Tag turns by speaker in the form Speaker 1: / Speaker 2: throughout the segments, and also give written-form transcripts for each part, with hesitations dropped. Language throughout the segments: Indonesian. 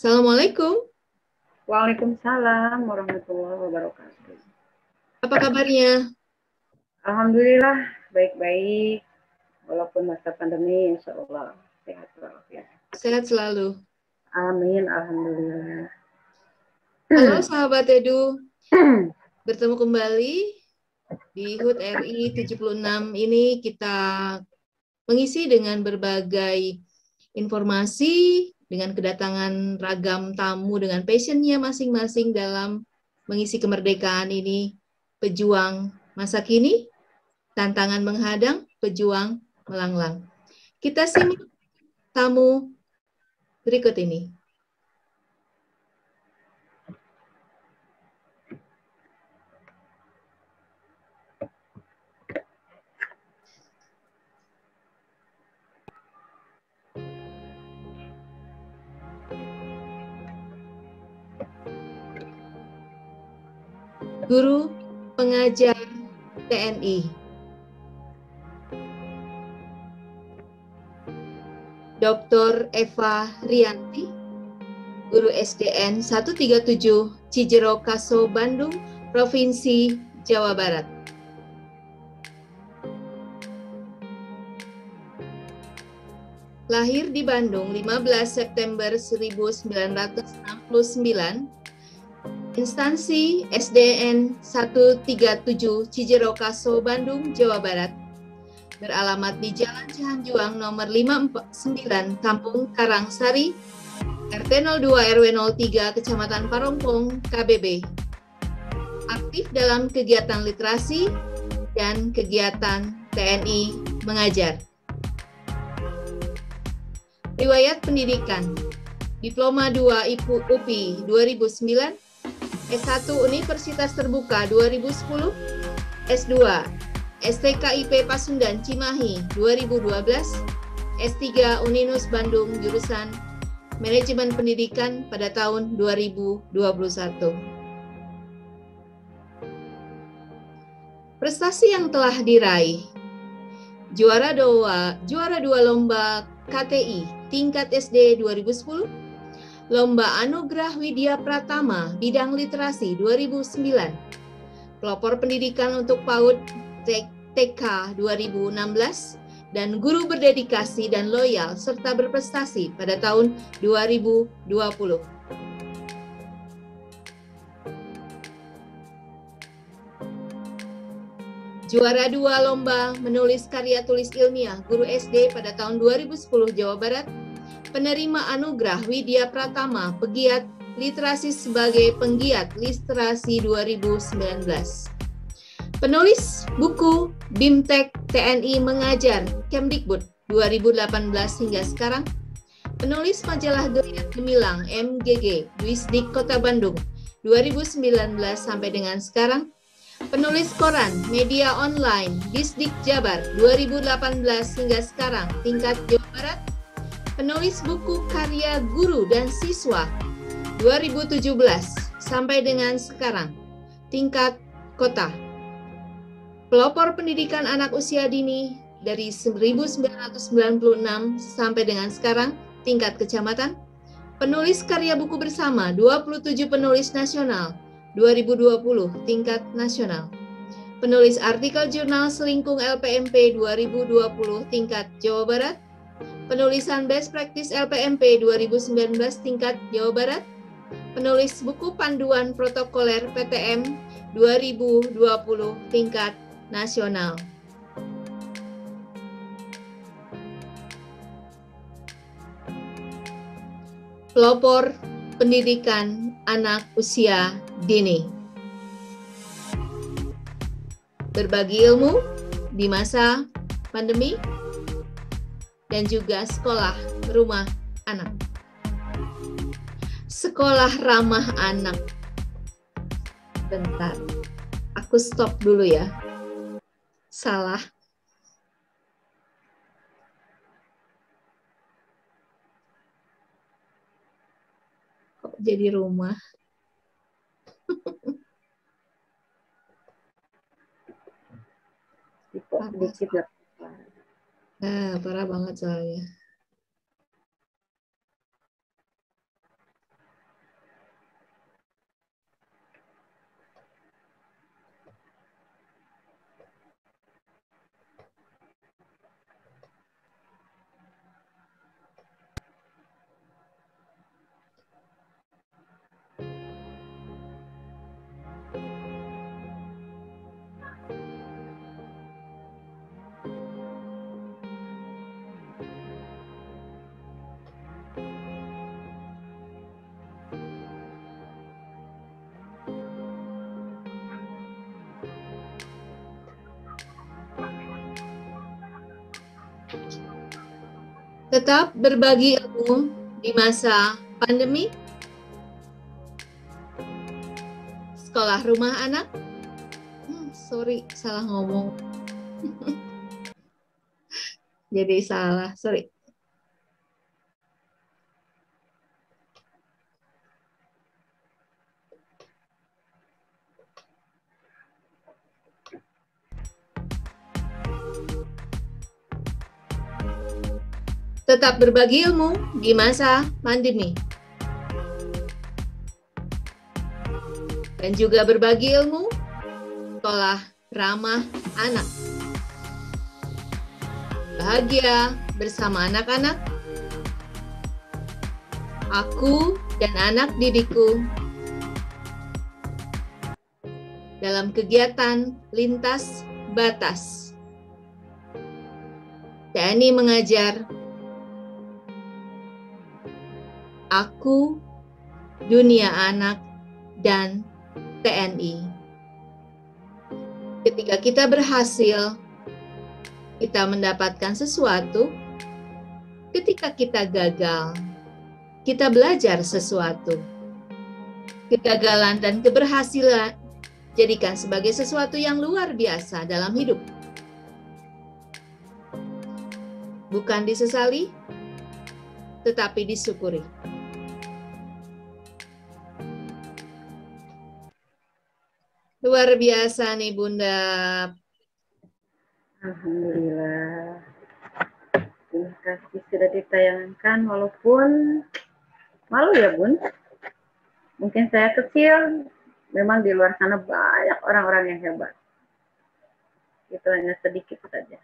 Speaker 1: Assalamualaikum.
Speaker 2: Waalaikumsalam warahmatullahi wabarakatuh.
Speaker 1: Apa kabarnya?
Speaker 2: Alhamdulillah baik-baik, walaupun masa pandemi, insya Allah sehat walafiat.
Speaker 1: Sehat selalu.
Speaker 2: Amin, alhamdulillah.
Speaker 1: Halo sahabat Edu, bertemu kembali di HUT RI 76 ini kita mengisi dengan berbagai informasi, dengan kedatangan ragam tamu dengan passionnya masing-masing dalam mengisi kemerdekaan ini, pejuang masa kini, tantangan menghadang, pejuang melanglang. Kita simak tamu berikut ini. Guru pengajar TNI, Dr. Eva Rianti, Guru SDN 137 Cijero Kaso, Bandung, Provinsi Jawa Barat. Lahir di Bandung 15 September 1969, instansi SDN 137 Cijero Kaso, Bandung, Jawa Barat, beralamat di Jalan Cihanjuang nomor 59, Kampung Karangsari, RT 02 RW 03, Kecamatan Parongpong, KBB. Aktif dalam kegiatan literasi dan kegiatan TNI mengajar. Riwayat pendidikan: Diploma 2 UPI 2009, S1 Universitas Terbuka 2010, S2 STKIP Pasundan Cimahi 2012, S3 Uninus Bandung jurusan Manajemen Pendidikan pada tahun 2021. Prestasi yang telah diraih: juara 2 lomba KTI tingkat SD 2010, Lomba Anugerah Widya Pratama bidang literasi 2009, pelopor pendidikan untuk PAUD TK 2016, dan guru berdedikasi dan loyal serta berprestasi pada tahun 2020. Juara 2 lomba menulis karya tulis ilmiah guru SD pada tahun 2010 Jawa Barat, penerima anugerah Widya Pratama pegiat literasi sebagai penggiat literasi 2019. Penulis buku BIMTEK TNI Mengajar Kemdikbud 2018 hingga sekarang. Penulis majalah Geliat Gemilang MGG Wisdik Kota Bandung 2019 sampai dengan sekarang. Penulis koran media online Disdik Jabar 2018 hingga sekarang tingkat Jawa Barat. Penulis buku karya guru dan siswa 2017 sampai dengan sekarang tingkat kota. Pelopor pendidikan anak usia dini dari 1996 sampai dengan sekarang tingkat kecamatan. Penulis karya buku bersama 27 penulis nasional 2020 tingkat nasional. Penulis artikel jurnal Selingkung LPMP 2020 tingkat Jawa Barat. Penulisan Best Practice LPMP 2019 tingkat Jawa Barat. Penulis buku panduan protokoler PTM 2020 tingkat nasional. Pelopor pendidikan anak usia dini. Berbagi ilmu di masa pandemi dan juga sekolah rumah anak. Sekolah ramah anak. Bentar, aku stop dulu ya. Salah. Kok jadi rumah?
Speaker 2: Dikit
Speaker 1: Parah banget soalnya. Tetap berbagi ilmu di masa pandemi. Sekolah rumah anak. Sorry, salah ngomong. Jadi salah, sorry. Tetap berbagi ilmu di masa pandemi. Dan juga berbagi ilmu sekolah ramah anak. Bahagia bersama anak-anak. Aku dan anak didikku dalam kegiatan lintas batas. TNI mengajar. Aku, dunia anak, dan TNI. Ketika kita berhasil, kita mendapatkan sesuatu. Ketika kita gagal, kita belajar sesuatu. Kegagalan dan keberhasilan jadikan sebagai sesuatu yang luar biasa dalam hidup. Bukan disesali, tetapi disyukuri. Luar biasa nih Bunda.
Speaker 2: Alhamdulillah. Terima kasih sudah ditayangkan, walaupun malu ya Bun. Mungkin saya kecil, memang di luar sana banyak orang-orang yang hebat. Itu hanya sedikit saja.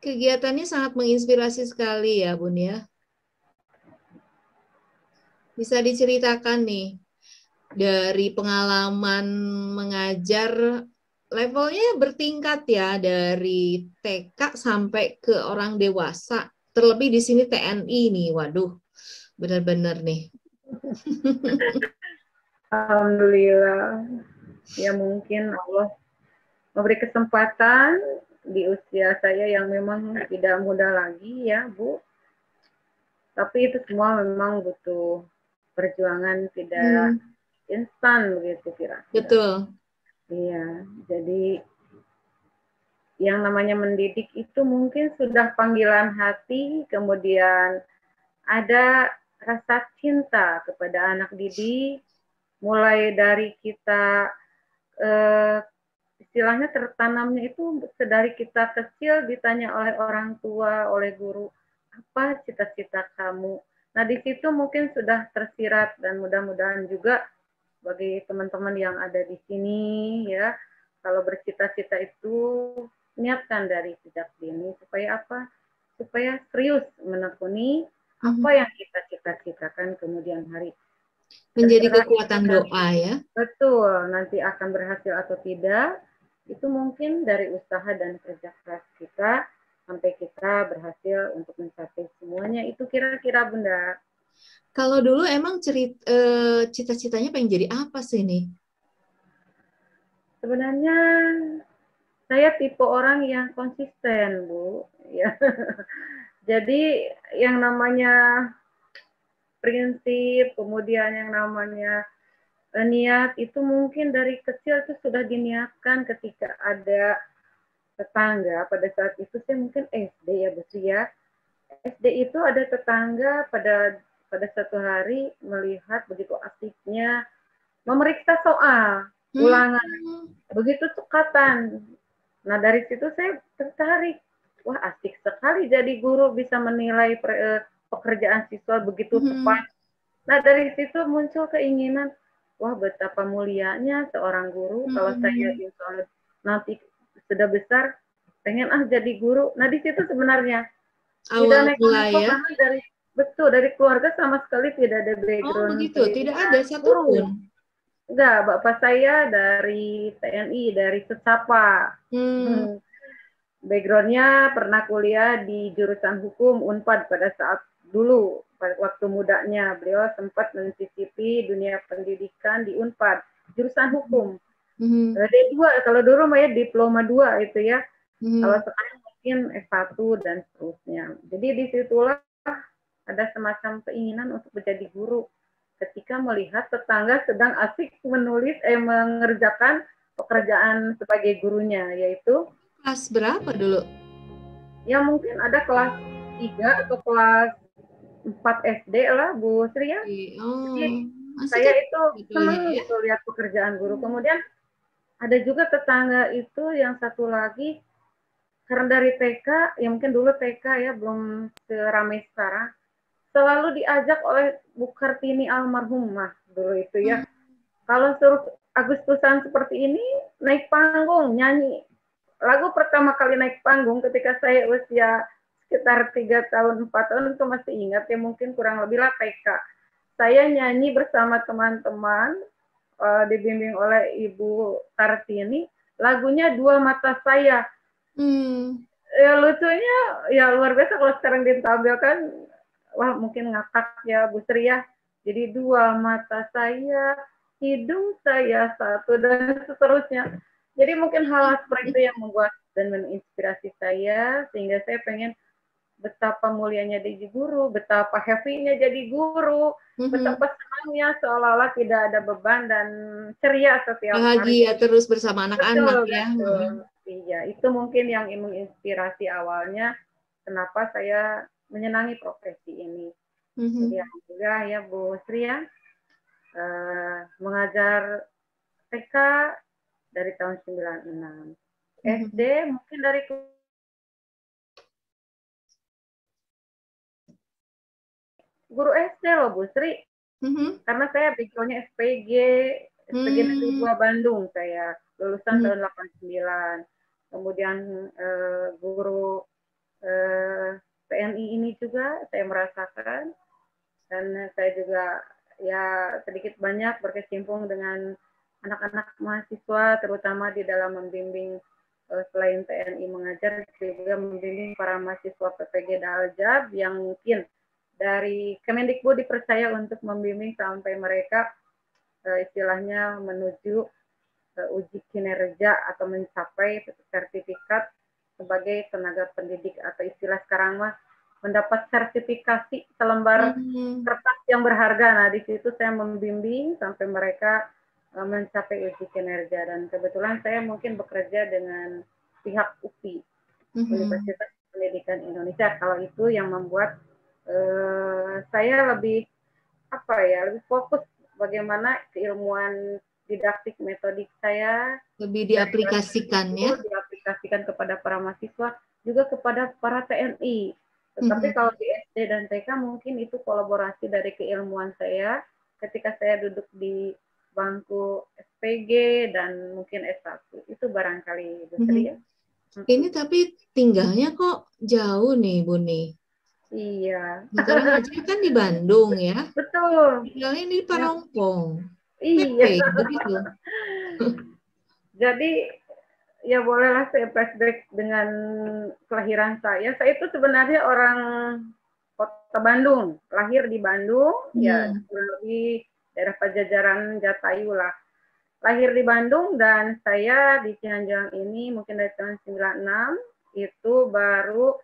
Speaker 1: Kegiatannya sangat menginspirasi sekali ya Bun ya. Bisa diceritakan nih, dari pengalaman mengajar levelnya bertingkat ya, dari TK sampai ke orang dewasa. Terlebih di sini TNI nih, waduh, benar-benar nih.
Speaker 2: Alhamdulillah. Ya mungkin Allah memberi kesempatan di usia saya yang memang tidak muda lagi ya Bu. Tapi itu semua memang butuh perjuangan, tidak instan begitu kira-kira.
Speaker 1: Betul.
Speaker 2: Iya, jadi yang namanya mendidik itu mungkin sudah panggilan hati, kemudian ada rasa cinta kepada anak didik, mulai dari kita istilahnya tertanamnya itu dari kita kecil ditanya oleh orang tua, oleh guru, apa cita-cita kamu? Nah di situ mungkin sudah tersirat, dan mudah-mudahan juga bagi teman-teman yang ada di sini ya, kalau bercita-cita itu niatkan dari sejak dini supaya apa? Supaya serius menekuni apa yang kita cita-citakan kemudian hari.
Speaker 1: Menjadi kekuatan doa ya.
Speaker 2: Betul, nanti akan berhasil atau tidak, itu mungkin dari usaha dan kerja keras kita sampai kita berhasil untuk mencapai semuanya. Itu kira-kira Bunda.
Speaker 1: Kalau dulu emang cita-citanya pengen jadi apa sih nih?
Speaker 2: Sebenarnya saya tipe orang yang konsisten, Bu. Ya. Jadi yang namanya prinsip, kemudian yang namanya niat itu mungkin dari kecil itu sudah diniatkan ketika ada tetangga. Pada saat itu saya mungkin SD ya Bu ya. SD itu ada tetangga pada satu hari melihat begitu asiknya memeriksa soal ulangan, begitu cekatan. Nah dari situ saya tertarik, wah asik sekali jadi guru, bisa menilai pekerjaan siswa begitu tepat. Nah dari situ muncul keinginan, wah betapa mulianya seorang guru, kalau saya nanti sudah besar pengen jadi guru. Nah di situ sebenarnya
Speaker 1: awal mulai ya.
Speaker 2: Dari keluarga sama sekali tidak ada background.
Speaker 1: Oh begitu, tidak ada satupun.
Speaker 2: Enggak, bapak saya dari TNI, dari Sesapa. Backgroundnya pernah kuliah di jurusan hukum Unpad pada saat dulu pada waktu mudanya beliau sempat mencicipi dunia pendidikan di Unpad jurusan hukum. D2 kalau dulu ya diploma 2 itu ya. Kalau sekarang mungkin S1 dan seterusnya. Jadi disitulah ada semacam keinginan untuk menjadi guru ketika melihat tetangga sedang asik mengerjakan pekerjaan sebagai gurunya, yaitu
Speaker 1: kelas berapa dulu?
Speaker 2: Ya mungkin ada kelas 3 atau kelas 4 SD lah Bu Sri ya. Jadi saya itu senang
Speaker 1: ya?
Speaker 2: gitu lihat pekerjaan guru. Kemudian ada juga tetangga itu yang satu lagi, karena dari TK, ya mungkin dulu TK ya belum seramai sekarang, selalu diajak oleh Bu Kartini almarhumah dulu itu ya. Kalau suruh Agustusan seperti ini, naik panggung, nyanyi. Lagu pertama kali naik panggung ketika saya usia sekitar 3 tahun, 4 tahun itu masih ingat ya, mungkin kurang lebih lah TK. Saya nyanyi bersama teman-teman, dibimbing oleh Ibu Kartini, lagunya Dua Mata Saya. Ya lucunya, ya luar biasa kalau sekarang ditampilkan, wah mungkin ngakak ya Bu Sri ya. Jadi dua mata saya, hidung saya satu, dan seterusnya. Jadi mungkin hal seperti itu yang membuat dan menginspirasi saya, sehingga saya pengen betapa mulianya jadi guru, betapa happy-nya jadi guru, betapa senangnya seolah-olah tidak ada beban dan ceria setiap hari.
Speaker 1: Bahagia terus bersama anak-anak ya.
Speaker 2: Iya, itu mungkin yang menginspirasi awalnya kenapa saya menyenangi profesi ini. Jadi alhamdulillah ya Bu Sri ya, mengajar TK dari tahun 96. SD mungkin dari guru SD loh Bu Sri. Karena saya backgroundnya SPG Negeri 2 Bandung, saya lulusan tahun 89. Kemudian guru PNI ini juga saya merasakan, dan saya juga ya sedikit banyak berkecimpung dengan anak-anak mahasiswa, terutama di dalam membimbing selain TNI mengajar, juga membimbing para mahasiswa PPG Daljab yang mungkin dari Kemendikbud dipercaya untuk membimbing sampai mereka istilahnya menuju uji kinerja atau mencapai sertifikat sebagai tenaga pendidik, atau istilah sekarang mah mendapat sertifikasi selembar kertas yang berharga. Nah di situ saya membimbing sampai mereka mencapai uji kinerja, dan kebetulan saya mungkin bekerja dengan pihak UPI, Universitas Pendidikan Indonesia. Kalau itu yang membuat saya lebih lebih fokus bagaimana keilmuan didaktik metodik saya
Speaker 1: lebih diaplikasikan ya,
Speaker 2: diaplikasikan kepada para mahasiswa, juga kepada para TNI. Tetapi kalau di SD dan TK mungkin itu kolaborasi dari keilmuan saya ketika saya duduk di bangku SPG dan mungkin S1, itu barangkali Bu Sri ya.
Speaker 1: Ini tapi tinggalnya kok jauh nih Bu nih.
Speaker 2: Iya.
Speaker 1: Sekarang ngajar kan di Bandung ya.
Speaker 2: Betul.
Speaker 1: Tinggalnya di Parongpong.
Speaker 2: Iya.
Speaker 1: Begitu.
Speaker 2: Jadi ya bolehlah saya flashback dengan kelahiran saya. Saya itu sebenarnya orang Kota Bandung, lahir di Bandung, ya lebih daerah Pajajaran, Jatayu lah. Lahir di Bandung, dan saya di Cianjur ini mungkin dari tahun 96 itu baru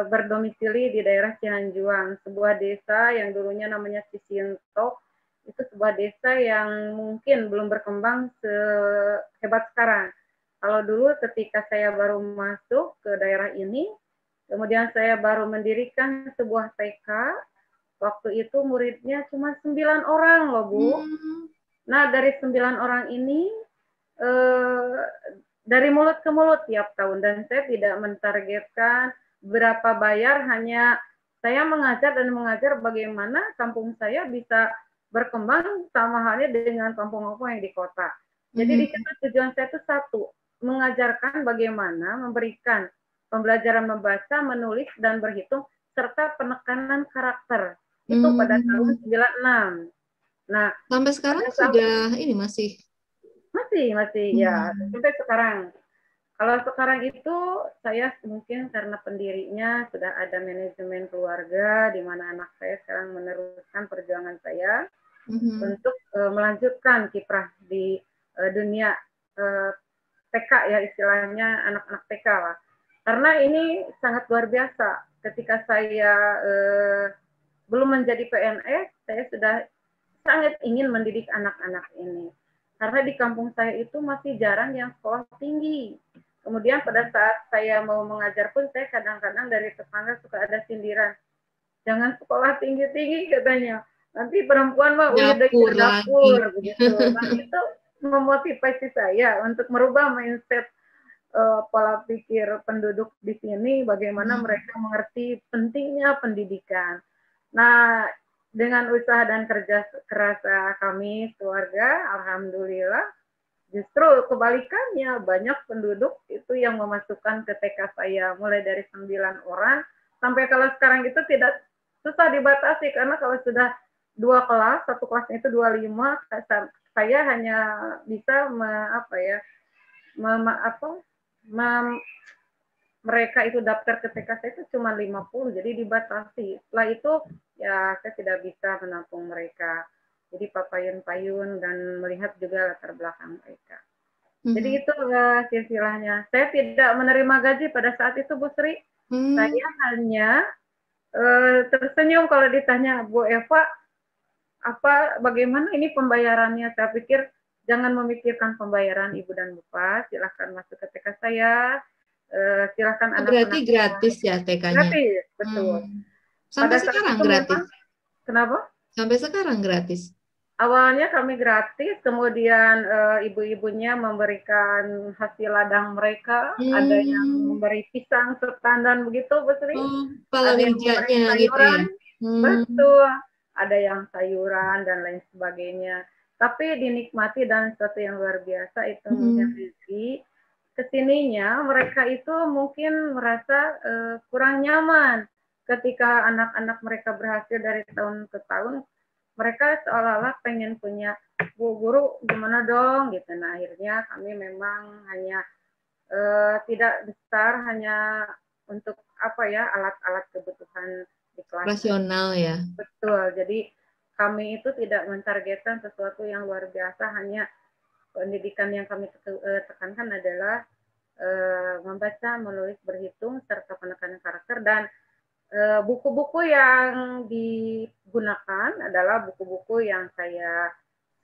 Speaker 2: berdomisili di daerah Cianjuang, sebuah desa yang dulunya namanya Cisinto. Itu sebuah desa yang mungkin belum berkembang sehebat sekarang. Kalau dulu ketika saya baru masuk ke daerah ini, kemudian saya baru mendirikan sebuah TK, waktu itu muridnya cuma 9 orang loh Bu. Nah dari 9 orang ini, dari mulut ke mulut tiap tahun, dan saya tidak mentargetkan berapa bayar, hanya saya mengajar dan mengajar bagaimana kampung saya bisa berkembang sama halnya dengan kampung-kampung yang di kota. Jadi di situ tujuan saya itu satu, mengajarkan bagaimana memberikan pembelajaran membaca, menulis, dan berhitung, serta penekanan karakter. Itu pada tahun 96. Nah,
Speaker 1: sampai sekarang sudah ini masih
Speaker 2: ya, sampai sekarang. Kalau sekarang itu saya mungkin karena pendirinya sudah ada manajemen keluarga, di mana anak saya sekarang meneruskan perjuangan saya untuk melanjutkan kiprah di dunia TK ya, istilahnya anak-anak TK lah. Karena ini sangat luar biasa. Ketika saya belum menjadi PNS, saya sudah sangat ingin mendidik anak-anak ini. Karena di kampung saya itu masih jarang yang sekolah tinggi. Kemudian pada saat saya mau mengajar pun, saya kadang-kadang dari tetangga suka ada sindiran. Jangan sekolah tinggi-tinggi katanya. Nanti perempuan mah udah ke dapur begitu. Nah, itu memotivasi saya untuk merubah mindset pola pikir penduduk di sini, bagaimana mereka mengerti pentingnya pendidikan. Nah, dengan usaha dan kerja keras kami keluarga, alhamdulillah, justru kebalikannya, banyak penduduk itu yang memasukkan ke TK saya, mulai dari 9 orang, sampai kalau sekarang itu tidak susah dibatasi, karena kalau sudah 2 kelas, satu kelasnya itu 25, saya hanya bisa mereka itu daftar ke TK saya itu cuma 50, jadi dibatasi. Setelah itu ya saya tidak bisa menampung mereka. Jadi papayun-payun dan melihat juga latar belakang mereka. Jadi itu silsilahnya. Saya tidak menerima gaji pada saat itu, Bu Sri. Saya hanya tersenyum kalau ditanya, Bu Eva, bagaimana ini pembayarannya? Saya pikir jangan memikirkan pembayaran Ibu dan Bapak, silahkan masuk ke TK saya, silahkan anak-anak.
Speaker 1: Berarti gratis ya TK-nya?
Speaker 2: Gratis, betul.
Speaker 1: Sampai sekarang gratis?
Speaker 2: Kenapa?
Speaker 1: Sampai sekarang gratis?
Speaker 2: Awalnya kami gratis, kemudian ibu-ibunya memberikan hasil ladang mereka, ada yang memberi pisang setandan begitu, Bu Sri. Ada yang memberi sayuran, gitu ya? Betul. Ada yang sayuran dan lain sebagainya. Tapi dinikmati dan sesuatu yang luar biasa itu mungkin rezeki. Kesininya mereka itu mungkin merasa kurang nyaman ketika anak-anak mereka berhasil dari tahun ke tahun. Mereka seolah-olah pengen punya, Bu Guru gimana dong gitu. Nah akhirnya kami memang hanya tidak besar, hanya untuk alat-alat kebutuhan di kelas.
Speaker 1: Rasional ya.
Speaker 2: Betul. Jadi kami itu tidak mentargetkan sesuatu yang luar biasa, hanya pendidikan yang kami tekankan adalah membaca, menulis, berhitung, serta penekanan karakter. Dan buku-buku yang digunakan adalah buku-buku yang saya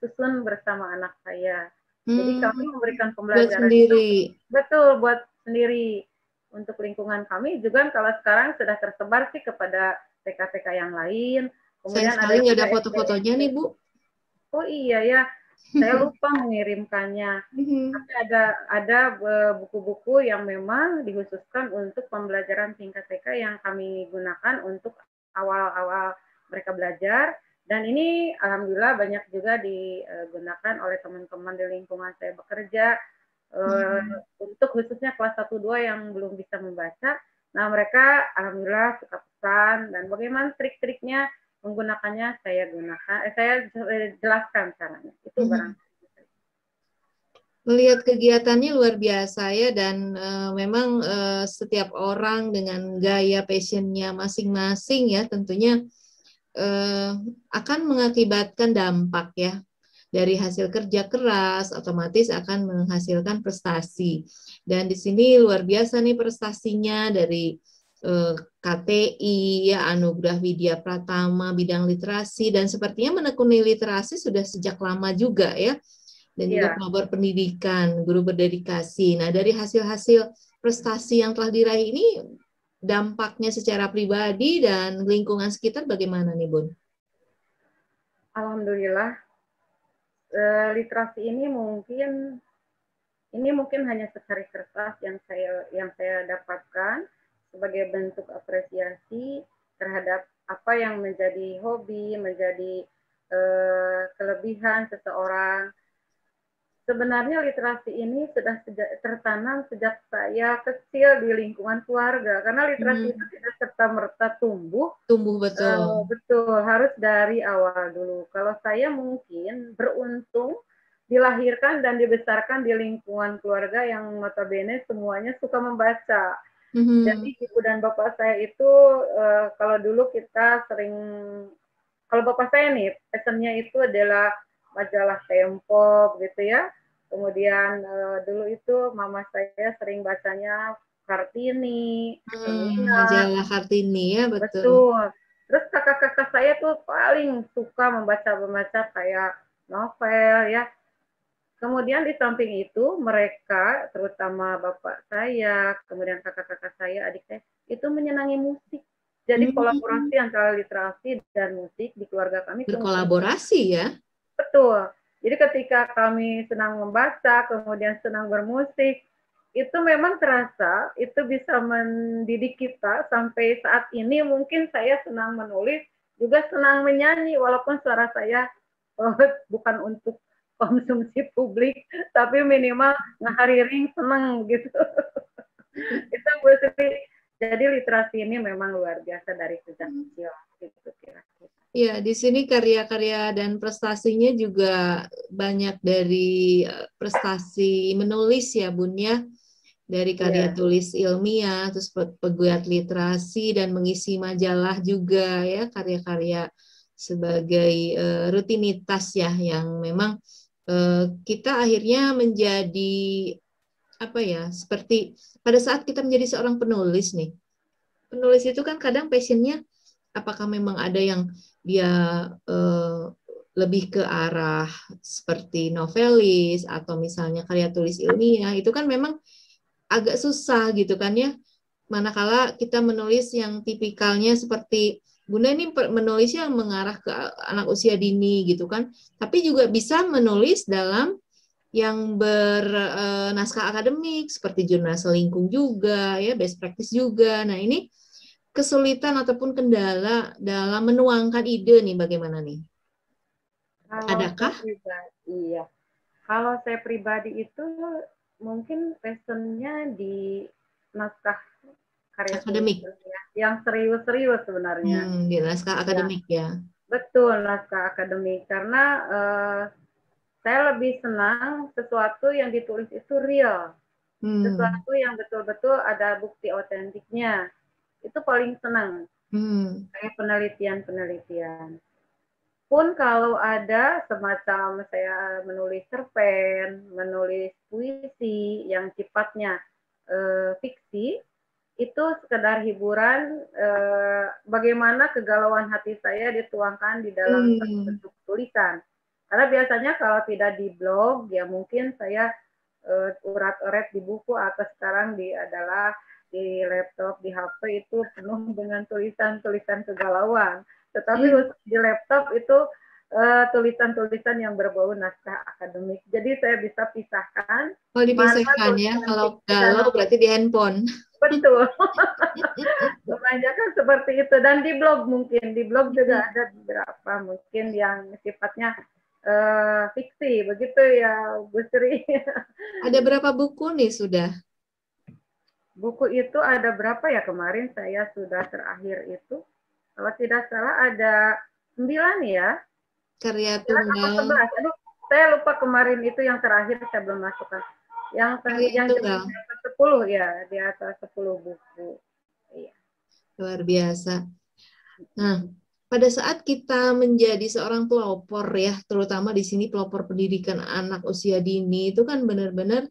Speaker 2: susun bersama anak saya. Jadi kami memberikan pembelajaran
Speaker 1: buat sendiri.
Speaker 2: Betul, buat sendiri. Untuk lingkungan kami juga kalau sekarang sudah tersebar sih kepada TK-TK yang lain. Kemudian
Speaker 1: saya sekali nggak ada foto-fotonya nih, Bu.
Speaker 2: Oh iya ya, saya lupa mengirimkannya. Tapi ada buku-buku yang memang dikhususkan untuk pembelajaran tingkat TK yang kami gunakan untuk awal-awal mereka belajar. Dan ini alhamdulillah banyak juga digunakan oleh teman-teman di lingkungan saya bekerja untuk khususnya kelas 1-2 yang belum bisa membaca. Nah mereka alhamdulillah suka pesan, dan bagaimana trik-triknya menggunakannya saya jelaskan caranya. Itu barangkali.
Speaker 1: Melihat kegiatannya luar biasa ya, dan memang setiap orang dengan gaya passionnya masing-masing ya tentunya akan mengakibatkan dampak ya. Dari hasil kerja keras otomatis akan menghasilkan prestasi. Dan di sini luar biasa nih prestasinya dari KTI ya, Anugerah Widya Pratama bidang literasi, dan sepertinya menekuni literasi sudah sejak lama juga ya. Dan juga pelopor pendidikan, guru berdedikasi. Nah, dari hasil-hasil prestasi yang telah diraih ini, dampaknya secara pribadi dan lingkungan sekitar bagaimana nih, Bun?
Speaker 2: Alhamdulillah, literasi ini mungkin hanya secari kertas yang saya dapatkan sebagai bentuk apresiasi terhadap apa yang menjadi hobi, menjadi kelebihan seseorang. Sebenarnya literasi ini sudah tertanam sejak saya kecil di lingkungan keluarga, karena literasi itu tidak serta-merta tumbuh.
Speaker 1: Betul.
Speaker 2: Betul, harus dari awal dulu. Kalau saya mungkin beruntung dilahirkan dan dibesarkan di lingkungan keluarga yang notabene semuanya suka membaca. Jadi ibu dan bapak saya itu kalau dulu kita sering, kalau bapak saya nih pesannya itu adalah majalah Tempo gitu ya. Kemudian dulu itu mama saya sering bacanya Kartini, Hermina.
Speaker 1: Majalah Kartini ya, betul.
Speaker 2: Betul. Terus kakak-kakak saya tuh paling suka membaca kayak novel ya. Kemudian di samping itu mereka, terutama bapak saya, kemudian kakak-kakak saya, adik saya, itu menyenangi musik. Jadi kolaborasi antara literasi dan musik di keluarga kami.
Speaker 1: Berkolaborasi ya.
Speaker 2: Betul. Jadi ketika kami senang membaca, kemudian senang bermusik, itu memang terasa, itu bisa mendidik kita sampai saat ini. Mungkin saya senang menulis, juga senang menyanyi, walaupun suara saya bukan untuk konsumsi publik, tapi minimal ngahariring seneng gitu. Itu Bu Sri. Jadi literasi ini memang luar biasa dari sejak kecil. Gitu kira-kira.
Speaker 1: Ya, di sini karya-karya dan prestasinya juga banyak dari prestasi menulis ya, Bun ya. Dari karya tulis ilmiah, terus pegiat literasi dan mengisi majalah juga ya, karya-karya sebagai rutinitas ya, yang memang kita akhirnya menjadi apa ya, seperti pada saat kita menjadi seorang penulis nih. Penulis itu kan kadang passionnya apakah memang ada yang dia lebih ke arah seperti novelis atau misalnya karya tulis ilmiah, itu kan memang agak susah gitu kan ya. Manakala kita menulis yang tipikalnya seperti Bunda ini menulisnya mengarah ke anak usia dini gitu kan, tapi juga bisa menulis dalam yang bernaskah akademik seperti jurnal selingkung juga ya, best practice juga. Nah, ini kesulitan ataupun kendala dalam menuangkan ide nih bagaimana nih? Adakah?
Speaker 2: Iya. Kalau saya pribadi itu mungkin passionnya di naskah karya tulis
Speaker 1: Akademik.
Speaker 2: yang serius-serius sebenarnya.
Speaker 1: Di naskah akademik ya.
Speaker 2: Betul, naskah akademik. Karena saya lebih senang sesuatu yang ditulis itu real. Sesuatu yang betul-betul ada bukti otentiknya. Itu paling senang. Kayak penelitian-penelitian. Pun kalau ada semacam saya menulis cerpen, menulis puisi yang sifatnya fiksi, itu sekedar hiburan, bagaimana kegalauan hati saya dituangkan di dalam bentuk tulisan. Karena biasanya kalau tidak di blog, ya mungkin saya urat-urat di buku, atau sekarang adalah di laptop, di HP itu penuh dengan tulisan-tulisan kegalauan. Tetapi di laptop itu tulisan-tulisan yang berbau naskah akademik. Jadi saya bisa pisahkan.
Speaker 1: Oh, dipisahkan ya. Kalau galau berarti di handphone.
Speaker 2: Betul. Kebanyakan seperti itu. Dan di blog mungkin. Di blog juga ada beberapa mungkin yang sifatnya fiksi. Begitu ya, Bu Sri.
Speaker 1: Ada berapa buku nih sudah?
Speaker 2: Buku itu ada berapa ya kemarin saya sudah terakhir itu. Kalau tidak salah ada 9 ya.
Speaker 1: Karya tunggal.
Speaker 2: 11. Aduh, saya lupa kemarin itu yang terakhir saya belum masukkan. Yang
Speaker 1: tunggal.
Speaker 2: 10 ya, di atas 10 buku. Iya.
Speaker 1: Luar biasa. Nah, pada saat kita menjadi seorang pelopor ya, terutama di sini pelopor pendidikan anak usia dini, itu kan benar-benar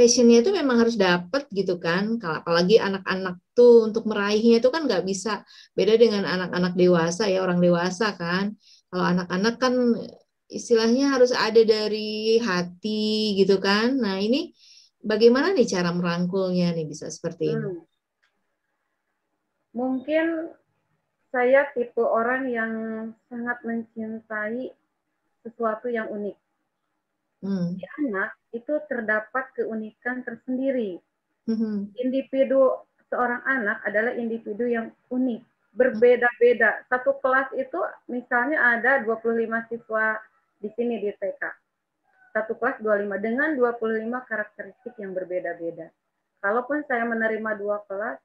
Speaker 1: passionnya itu memang harus dapat gitu kan. Apalagi anak-anak tuh untuk meraihnya itu kan nggak bisa beda dengan anak-anak dewasa ya, orang dewasa kan. Kalau anak-anak kan istilahnya harus ada dari hati gitu kan. Nah, ini bagaimana nih cara merangkulnya nih bisa seperti ini?
Speaker 2: Mungkin saya tipe orang yang sangat mencintai sesuatu yang unik. Di anak itu terdapat keunikan tersendiri. Individu seorang anak adalah individu yang unik, berbeda-beda. Satu kelas itu misalnya ada 25 siswa di sini di TK. Satu kelas 25 dengan 25 karakteristik yang berbeda-beda. Kalaupun saya menerima 2 kelas,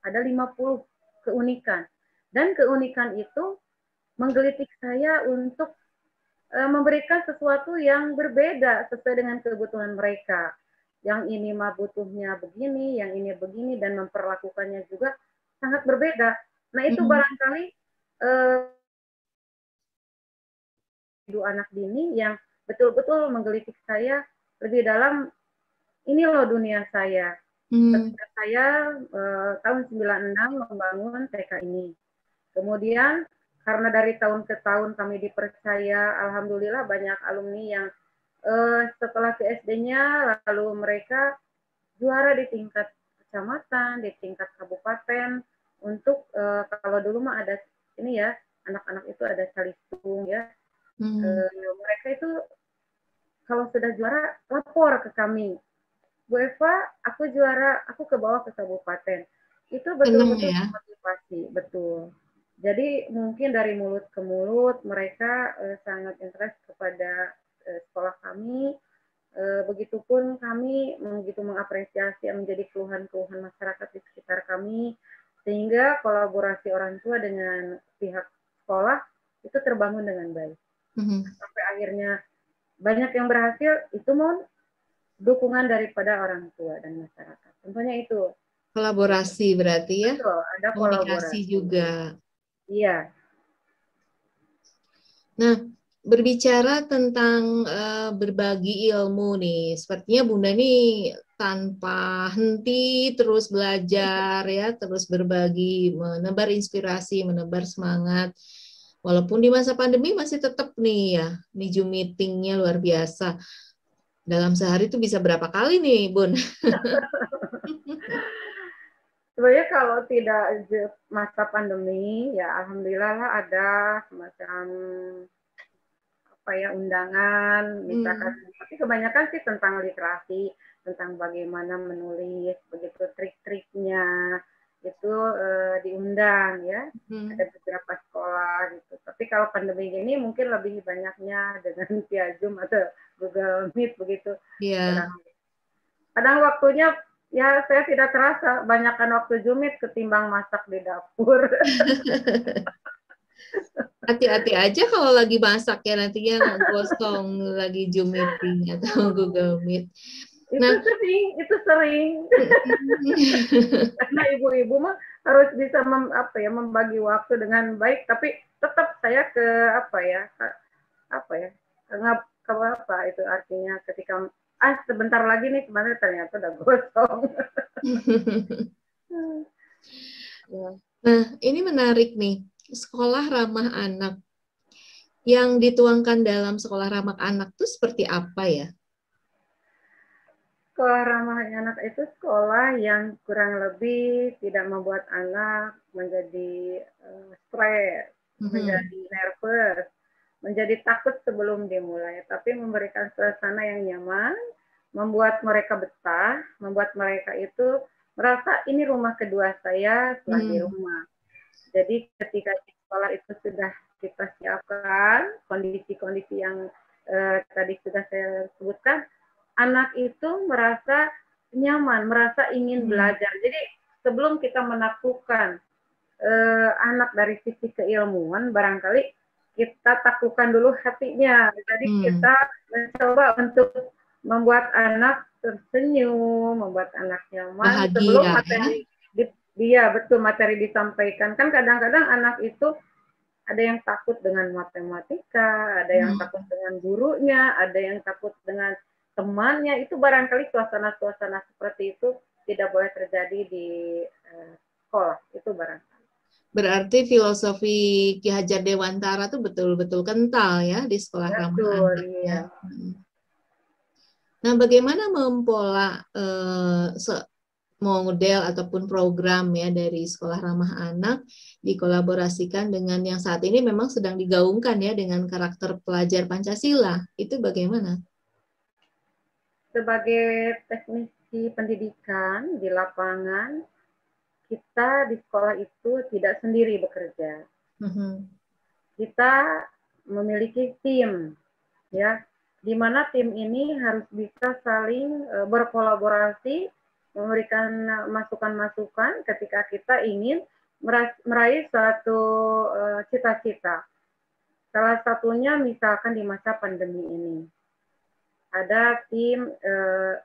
Speaker 2: ada 50 keunikan. Dan keunikan itu menggelitik saya untuk memberikan sesuatu yang berbeda sesuai dengan kebutuhan mereka. Yang ini mah butuhnya begini, yang ini begini, dan memperlakukannya juga sangat berbeda. Nah itu barangkali anak dini yang betul-betul menggelitik saya lebih dalam, ini loh dunia saya. Ketika saya tahun 96 membangun TK ini. Kemudian karena dari tahun ke tahun kami dipercaya, alhamdulillah banyak alumni yang setelah ke SD-nya lalu mereka juara di tingkat kecamatan, di tingkat kabupaten untuk kalau dulu mah ada ini ya, anak-anak itu ada calistung ya. Mereka itu kalau sudah juara lapor ke kami, Bu Eva, aku juara, aku ke bawah ke kabupaten. Itu betul-betul ya? Motivasi, betul. Jadi mungkin dari mulut ke mulut mereka sangat interest kepada sekolah kami. Begitupun kami begitu mengapresiasi yang menjadi keluhan-keluhan masyarakat di sekitar kami, sehingga kolaborasi orang tua dengan pihak sekolah itu terbangun dengan baik. Sampai akhirnya banyak yang berhasil, itu mohon dukungan daripada orang tua dan masyarakat. Tentunya itu.
Speaker 1: Kolaborasi berarti ya?
Speaker 2: Betul, ada
Speaker 1: komunikasi juga.
Speaker 2: Iya.
Speaker 1: Nah, berbicara tentang berbagi ilmu nih, sepertinya Bunda nih tanpa henti terus belajar ya, terus berbagi, menebar inspirasi, menebar semangat. Walaupun di masa pandemi masih tetap nih ya, nih Zoom meeting-nya luar biasa. Dalam sehari itu bisa berapa kali nih, Bun?
Speaker 2: Sebenarnya kalau tidak masa pandemi, ya alhamdulillah lah ada semacam apa ya, undangan, misalkan. Tapi kebanyakan sih tentang literasi, tentang bagaimana menulis, begitu trik-triknya itu diundang ya. Ada beberapa sekolah gitu. Tapi kalau pandemi ini mungkin lebih banyaknya dengan via Zoom atau Google Meet begitu.
Speaker 1: Iya.
Speaker 2: Kadang waktunya ya saya tidak terasa banyakkan waktu Zoom Meet ketimbang masak di dapur.
Speaker 1: Hati-hati aja kalau lagi masak ya, nantinya gosong lagi Zoom meeting atau Google Meet.
Speaker 2: Nah, itu sering. Karena ibu-ibu mah harus bisa membagi waktu dengan baik, tapi tetap saya ke apa itu artinya ketika sebentar lagi nih sebenarnya ternyata udah gosong.
Speaker 1: Nah, ini menarik nih, sekolah ramah anak. Yang dituangkan dalam sekolah ramah anak itu seperti apa ya?
Speaker 2: Sekolah ramah anak itu sekolah yang kurang lebih tidak membuat anak menjadi stres, menjadi nervous, menjadi takut sebelum dimulai, tapi memberikan suasana yang nyaman, membuat mereka betah, membuat mereka itu merasa ini rumah kedua saya setelah di rumah. Jadi ketika di sekolah itu sudah kita siapkan kondisi-kondisi yang tadi sudah saya sebutkan, anak itu merasa nyaman, merasa ingin belajar. Jadi sebelum kita menaklukkan anak dari sisi keilmuan, barangkali kita taklukkan dulu hatinya. Jadi kita mencoba untuk membuat anak tersenyum, membuat anak nyaman. Bahagia, sebelum materi dia betul materi disampaikan. Kan kadang-kadang anak itu ada yang takut dengan matematika, ada yang takut dengan gurunya, ada yang takut dengan temannya. Itu barangkali suasana-suasana seperti itu tidak boleh terjadi di sekolah. Itu barangkali.
Speaker 1: Berarti filosofi Ki Hajar Dewantara itu betul-betul kental ya di sekolah ramah anak. Ya. Nah, bagaimana mempola model ataupun program ya dari sekolah ramah anak dikolaborasikan dengan yang saat ini memang sedang digaungkan ya dengan karakter pelajar Pancasila, itu bagaimana?
Speaker 2: Sebagai teknisi pendidikan di lapangan, kita di sekolah itu tidak sendiri bekerja. Kita memiliki tim, ya, di mana tim ini harus bisa saling berkolaborasi, memberikan masukan-masukan ketika kita ingin meraih suatu cita-cita. Salah satunya misalkan di masa pandemi ini ada tim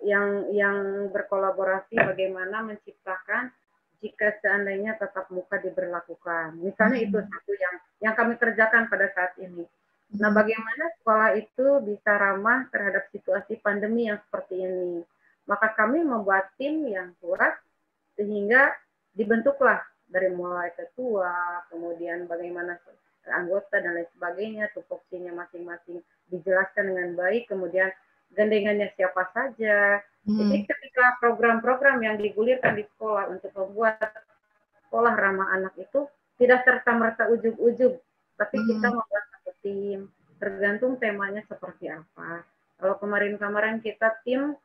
Speaker 2: yang berkolaborasi bagaimana menciptakan jika seandainya tatap muka diberlakukan. Misalnya itu satu yang kami kerjakan pada saat ini. Nah, bagaimana sekolah itu bisa ramah terhadap situasi pandemi yang seperti ini? Maka kami membuat tim yang kuat sehingga dibentuklah dari mulai ketua, kemudian bagaimana anggota dan lain sebagainya, tupoksinya masing-masing dijelaskan dengan baik, kemudian gandengannya siapa saja. Jadi ketika program-program yang digulirkan di sekolah untuk membuat sekolah ramah anak itu tidak serta-merta ujug-ujug, tapi kita membuat satu tim, tergantung temanya seperti apa. Kalau kemarin-kemarin kita tim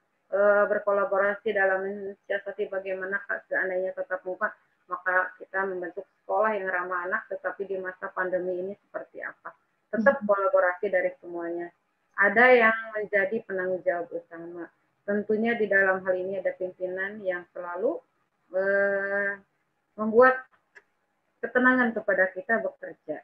Speaker 2: berkolaborasi dalam mensiasati bagaimana seandainya tetap muka, maka kita membentuk sekolah yang ramah anak, tetapi di masa pandemi ini seperti apa. Tetap kolaborasi dari semuanya. Ada yang menjadi penanggung jawab utama. Tentunya di dalam hal ini ada pimpinan yang selalu membuat ketenangan kepada kita bekerja.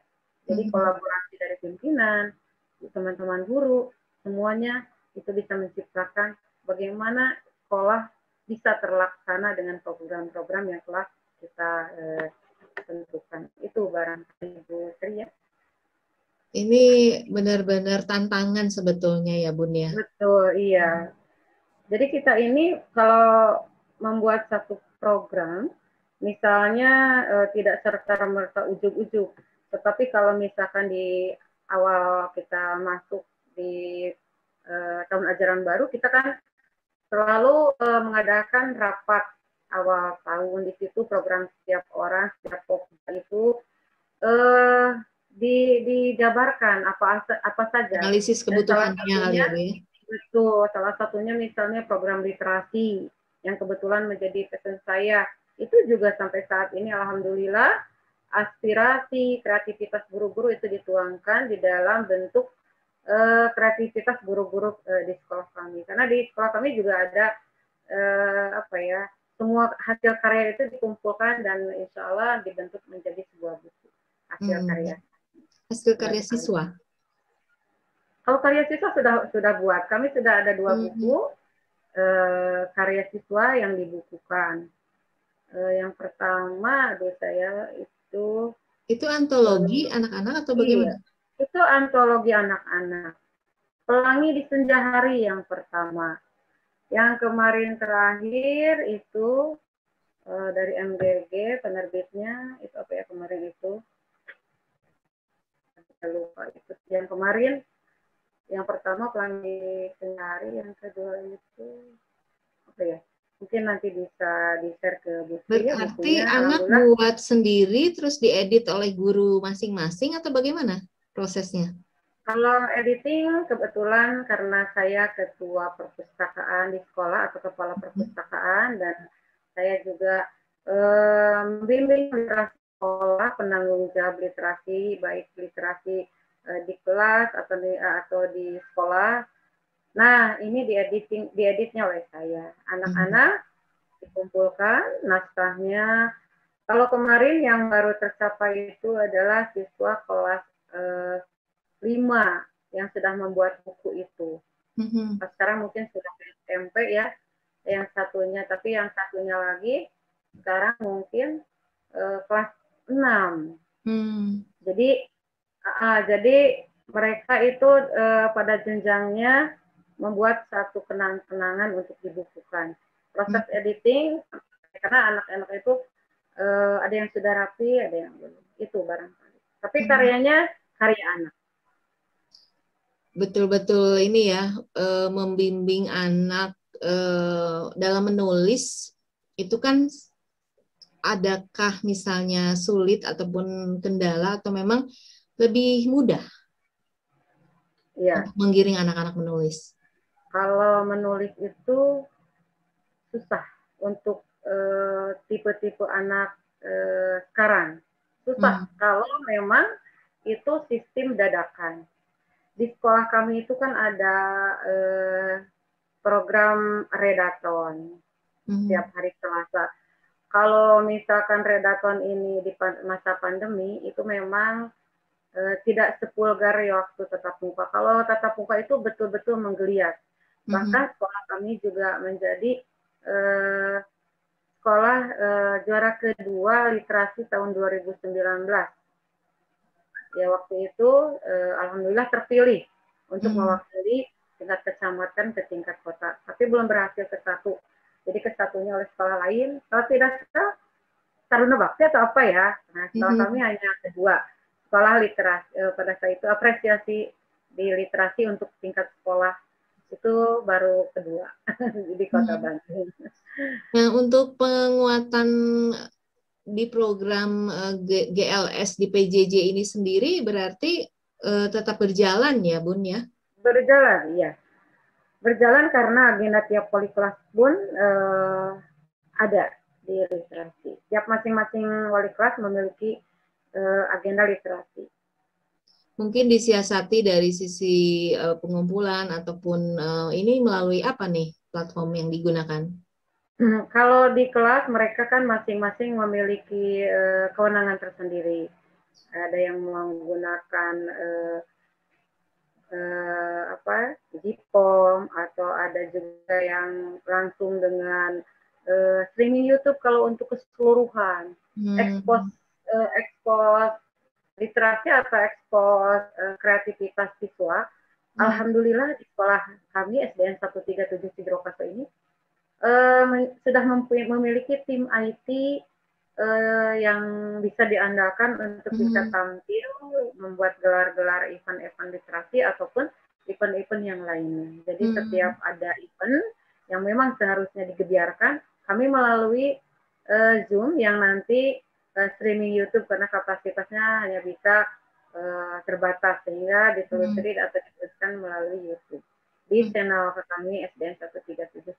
Speaker 2: Jadi kolaborasi dari pimpinan, teman-teman guru, semuanya itu bisa menciptakan bagaimana sekolah bisa terlaksana dengan program-program yang telah kita tentukan. Itu barangkali Bu Tri ya.
Speaker 1: Ini benar-benar tantangan sebetulnya ya Bun ya.
Speaker 2: Betul, iya. Jadi kita ini kalau membuat satu program, misalnya tidak serta-merta ujug-ujug, tetapi kalau misalkan di awal kita masuk di tahun ajaran baru, kita kan selalu mengadakan rapat awal tahun. Di situ program setiap orang, setiap fokus itu dijabarkan apa saja.
Speaker 1: Analisis kebutuhannya kali ya Bu ya.
Speaker 2: Betul, salah satunya misalnya program literasi yang kebetulan menjadi pesan saya. Itu juga sampai saat ini alhamdulillah aspirasi kreativitas guru-guru itu dituangkan di dalam bentuk kreativitas guru-guru di sekolah kami. Karena di sekolah kami juga ada semua hasil karya itu dikumpulkan dan insya Allah dibentuk menjadi sebuah buku hasil karya.
Speaker 1: Hasil karya siswa.
Speaker 2: Kalau karya siswa sudah buat. Kami sudah ada 2 buku karya siswa yang dibukukan. Yang pertama, saya itu
Speaker 1: antologi anak-anak atau bagaimana?
Speaker 2: Iya, itu antologi anak-anak. Pelangi di Senja Hari yang pertama. Yang kemarin terakhir itu dari MGG penerbitnya itu apa ya kemarin itu? Saya lupa itu. Yang kemarin yang pertama Pelangi Senja Hari, yang kedua itu apa ya? Mungkin nanti bisa di-share ke Bu Sri.
Speaker 1: Berarti anak buat sendiri terus diedit oleh guru masing-masing atau bagaimana prosesnya?
Speaker 2: Kalau editing kebetulan karena saya ketua perpustakaan di sekolah atau kepala perpustakaan dan saya juga membimbing literasi sekolah, penanggung jawab literasi, baik literasi di kelas atau di sekolah. Nah, ini dieditnya oleh saya. Anak-anak dikumpulkan naskahnya. Kalau kemarin yang baru tercapai itu adalah siswa kelas 5 yang sudah membuat buku itu. Sekarang mungkin sudah SMP ya, yang satunya, tapi yang satunya lagi sekarang mungkin kelas 6. Jadi mereka itu pada jenjangnya membuat satu kenang-kenangan untuk dibukukan. Proses editing, karena anak-anak itu ada yang sudah rapi, ada yang belum. Itu barangkali. Tapi karyanya karya anak.
Speaker 1: Betul-betul ini ya, membimbing anak dalam menulis itu kan adakah misalnya sulit ataupun kendala atau memang lebih mudah untuk menggiring anak-anak menulis?
Speaker 2: Kalau menulis itu susah untuk tipe-tipe anak sekarang. Susah kalau memang itu sistem dadakan. Di sekolah kami itu kan ada program redaton setiap hari Selasa. Kalau misalkan redaton ini di masa pandemi itu memang tidak sepulgar waktu tatap muka. Kalau tatap muka itu betul-betul menggeliat. Bahkan sekolah kami juga menjadi sekolah juara kedua literasi tahun 2019. Ya waktu itu alhamdulillah terpilih untuk mewakili tingkat kecamatan ke tingkat kota, tapi belum berhasil ke satu. Jadi ke satunya oleh sekolah lain. Kalau tidak salah Taruna Bakti atau apa ya. Nah, sekolah kami hanya kedua. Sekolah literasi pada saat itu apresiasi di literasi untuk tingkat sekolah itu baru kedua di Kota Bandung.
Speaker 1: Nah, untuk penguatan di program GLS di PJJ ini sendiri berarti tetap berjalan ya, Bun ya?
Speaker 2: Berjalan, iya. Berjalan karena agenda tiap wali kelas pun ada di literasi. Tiap masing-masing wali kelas memiliki agenda literasi.
Speaker 1: Mungkin disiasati dari sisi pengumpulan ataupun ini melalui apa nih platform yang digunakan?
Speaker 2: Kalau di kelas mereka kan masing-masing memiliki kewenangan tersendiri. Ada yang menggunakan Jipom, atau ada juga yang langsung dengan streaming YouTube kalau untuk keseluruhan. Ekspos literasi atau ekspos kreativitas siswa. Alhamdulillah di sekolah kami SDN 137 Sidrokaso ini sudah memiliki tim IT yang bisa diandalkan untuk bisa tampil membuat gelar-gelar event-event literasi ataupun event-event yang lainnya. Jadi setiap ada event yang memang seharusnya digebiarkan, kami melalui Zoom yang nanti streaming YouTube karena kapasitasnya hanya bisa terbatas, sehingga ditelusuri atau diteruskan melalui YouTube di channel kami SDN 137.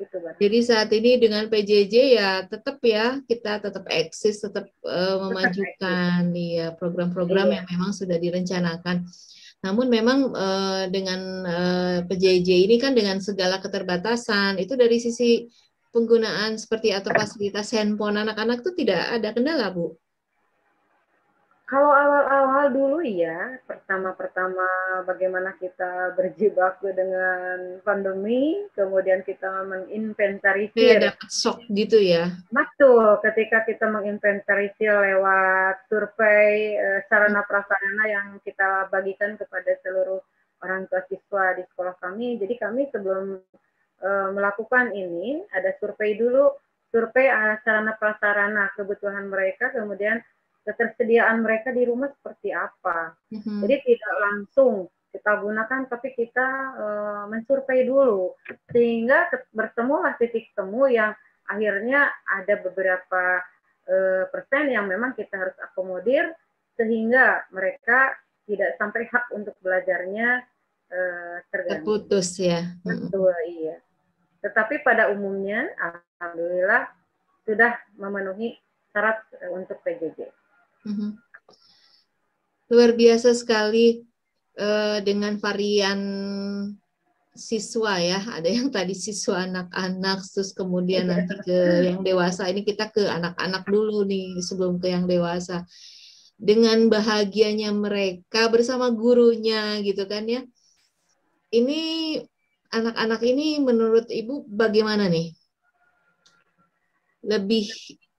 Speaker 2: Gitu,
Speaker 1: jadi saat ini dengan PJJ ya kita tetap eksis, tetap memajukan ya program-program yang memang sudah direncanakan. Namun memang dengan PJJ ini kan dengan segala keterbatasan itu dari sisi penggunaan seperti atau fasilitas handphone anak-anak itu tidak ada kendala, Bu?
Speaker 2: Kalau awal-awal dulu ya, pertama-pertama bagaimana kita berjibaku dengan pandemi, kemudian kita menginventarisir.
Speaker 1: Dapat shock gitu ya?
Speaker 2: Betul, ketika kita menginventarisir lewat survei sarana prasarana yang kita bagikan kepada seluruh orang tua siswa di sekolah kami. Jadi kami sebelum melakukan ini, ada survei dulu, survei sarana prasarana kebutuhan mereka, kemudian ketersediaan mereka di rumah seperti apa. Jadi tidak langsung kita gunakan, tapi kita mensurvei dulu, sehingga bertemulah titik temu yang akhirnya ada beberapa persen yang memang kita harus akomodir, sehingga mereka tidak sampai hak untuk belajarnya terganggu.
Speaker 1: Terputus ya.
Speaker 2: Betul, iya. Tetapi pada umumnya, alhamdulillah sudah memenuhi syarat untuk PJJ.
Speaker 1: Luar biasa sekali dengan varian siswa ya, ada yang tadi siswa anak-anak, terus kemudian nanti ke yang dewasa. Ini kita ke anak-anak dulu nih sebelum ke yang dewasa. Dengan bahagianya mereka bersama gurunya gitu kan ya. Ini anak-anak ini menurut Ibu bagaimana nih?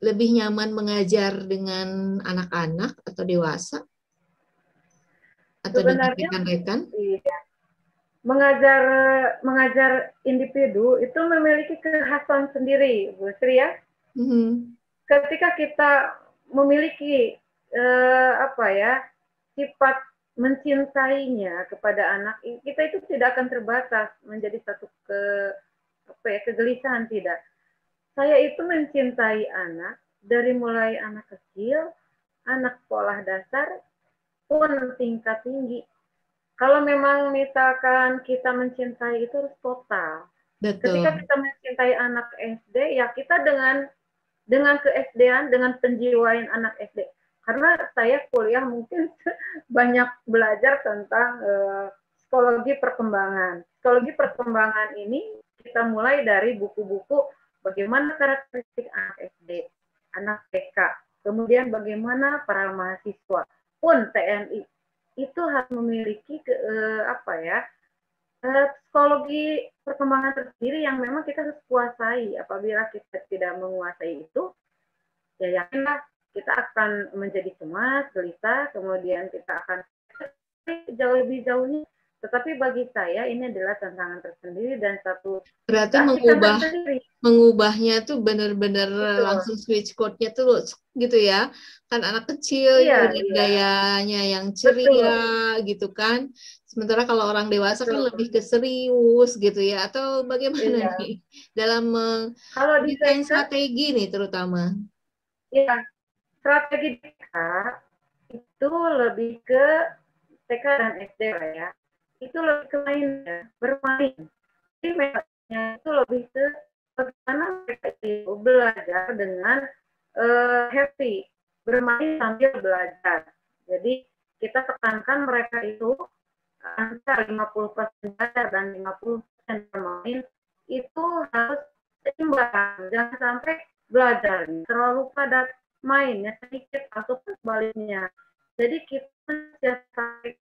Speaker 1: Lebih nyaman mengajar dengan anak-anak atau dewasa? Atau dengan rekan-rekan?
Speaker 2: Iya. Mengajar individu itu memiliki kekhasan sendiri, Bu Sri ya. Ketika kita memiliki sifat mencintainya kepada anak, kita itu tidak akan terbatas menjadi satu kegelisahan, tidak. Saya itu mencintai anak dari mulai anak kecil, anak sekolah dasar, pun tingkat tinggi. Kalau memang misalkan kita mencintai itu harus total. Betul. Ketika kita mencintai anak SD, ya kita dengan ke-SD-an, dengan penjiwaan anak SD. Karena saya kuliah mungkin banyak belajar tentang psikologi perkembangan. Psikologi perkembangan ini kita mulai dari buku-buku bagaimana karakteristik anak SD, anak TK, kemudian bagaimana para mahasiswa. pun TNI itu harus memiliki psikologi perkembangan tersendiri yang memang kita harus kuasai. Apabila kita tidak menguasai itu, ya yakinlah kita akan menjadi cemas, gelisah, kemudian kita akan jauh lebih jauhnya. Tetapi bagi saya ini adalah tantangan tersendiri dan satu
Speaker 1: Berarti mengubahnya tuh benar-benar langsung switch code-nya tuh gitu ya. Kan anak kecil gayanya yang ceria gitu kan. Sementara kalau orang dewasa kan lebih ke serius gitu ya. Atau bagaimana nih dalam desain strategi nih terutama?
Speaker 2: Ya, strategi TK itu lebih ke TK dan SD lah ya. Itu lebih ke main ya, bermain. Jadi metodenya itu lebih ke bagaimana mereka itu belajar dengan happy, bermain sambil belajar. Jadi kita tekankan mereka itu antara 50% belajar dan 50% bermain itu harus seimbang. Jangan sampai belajar terlalu padat, mainnya sedikit atau sebaliknya. Jadi kita siasat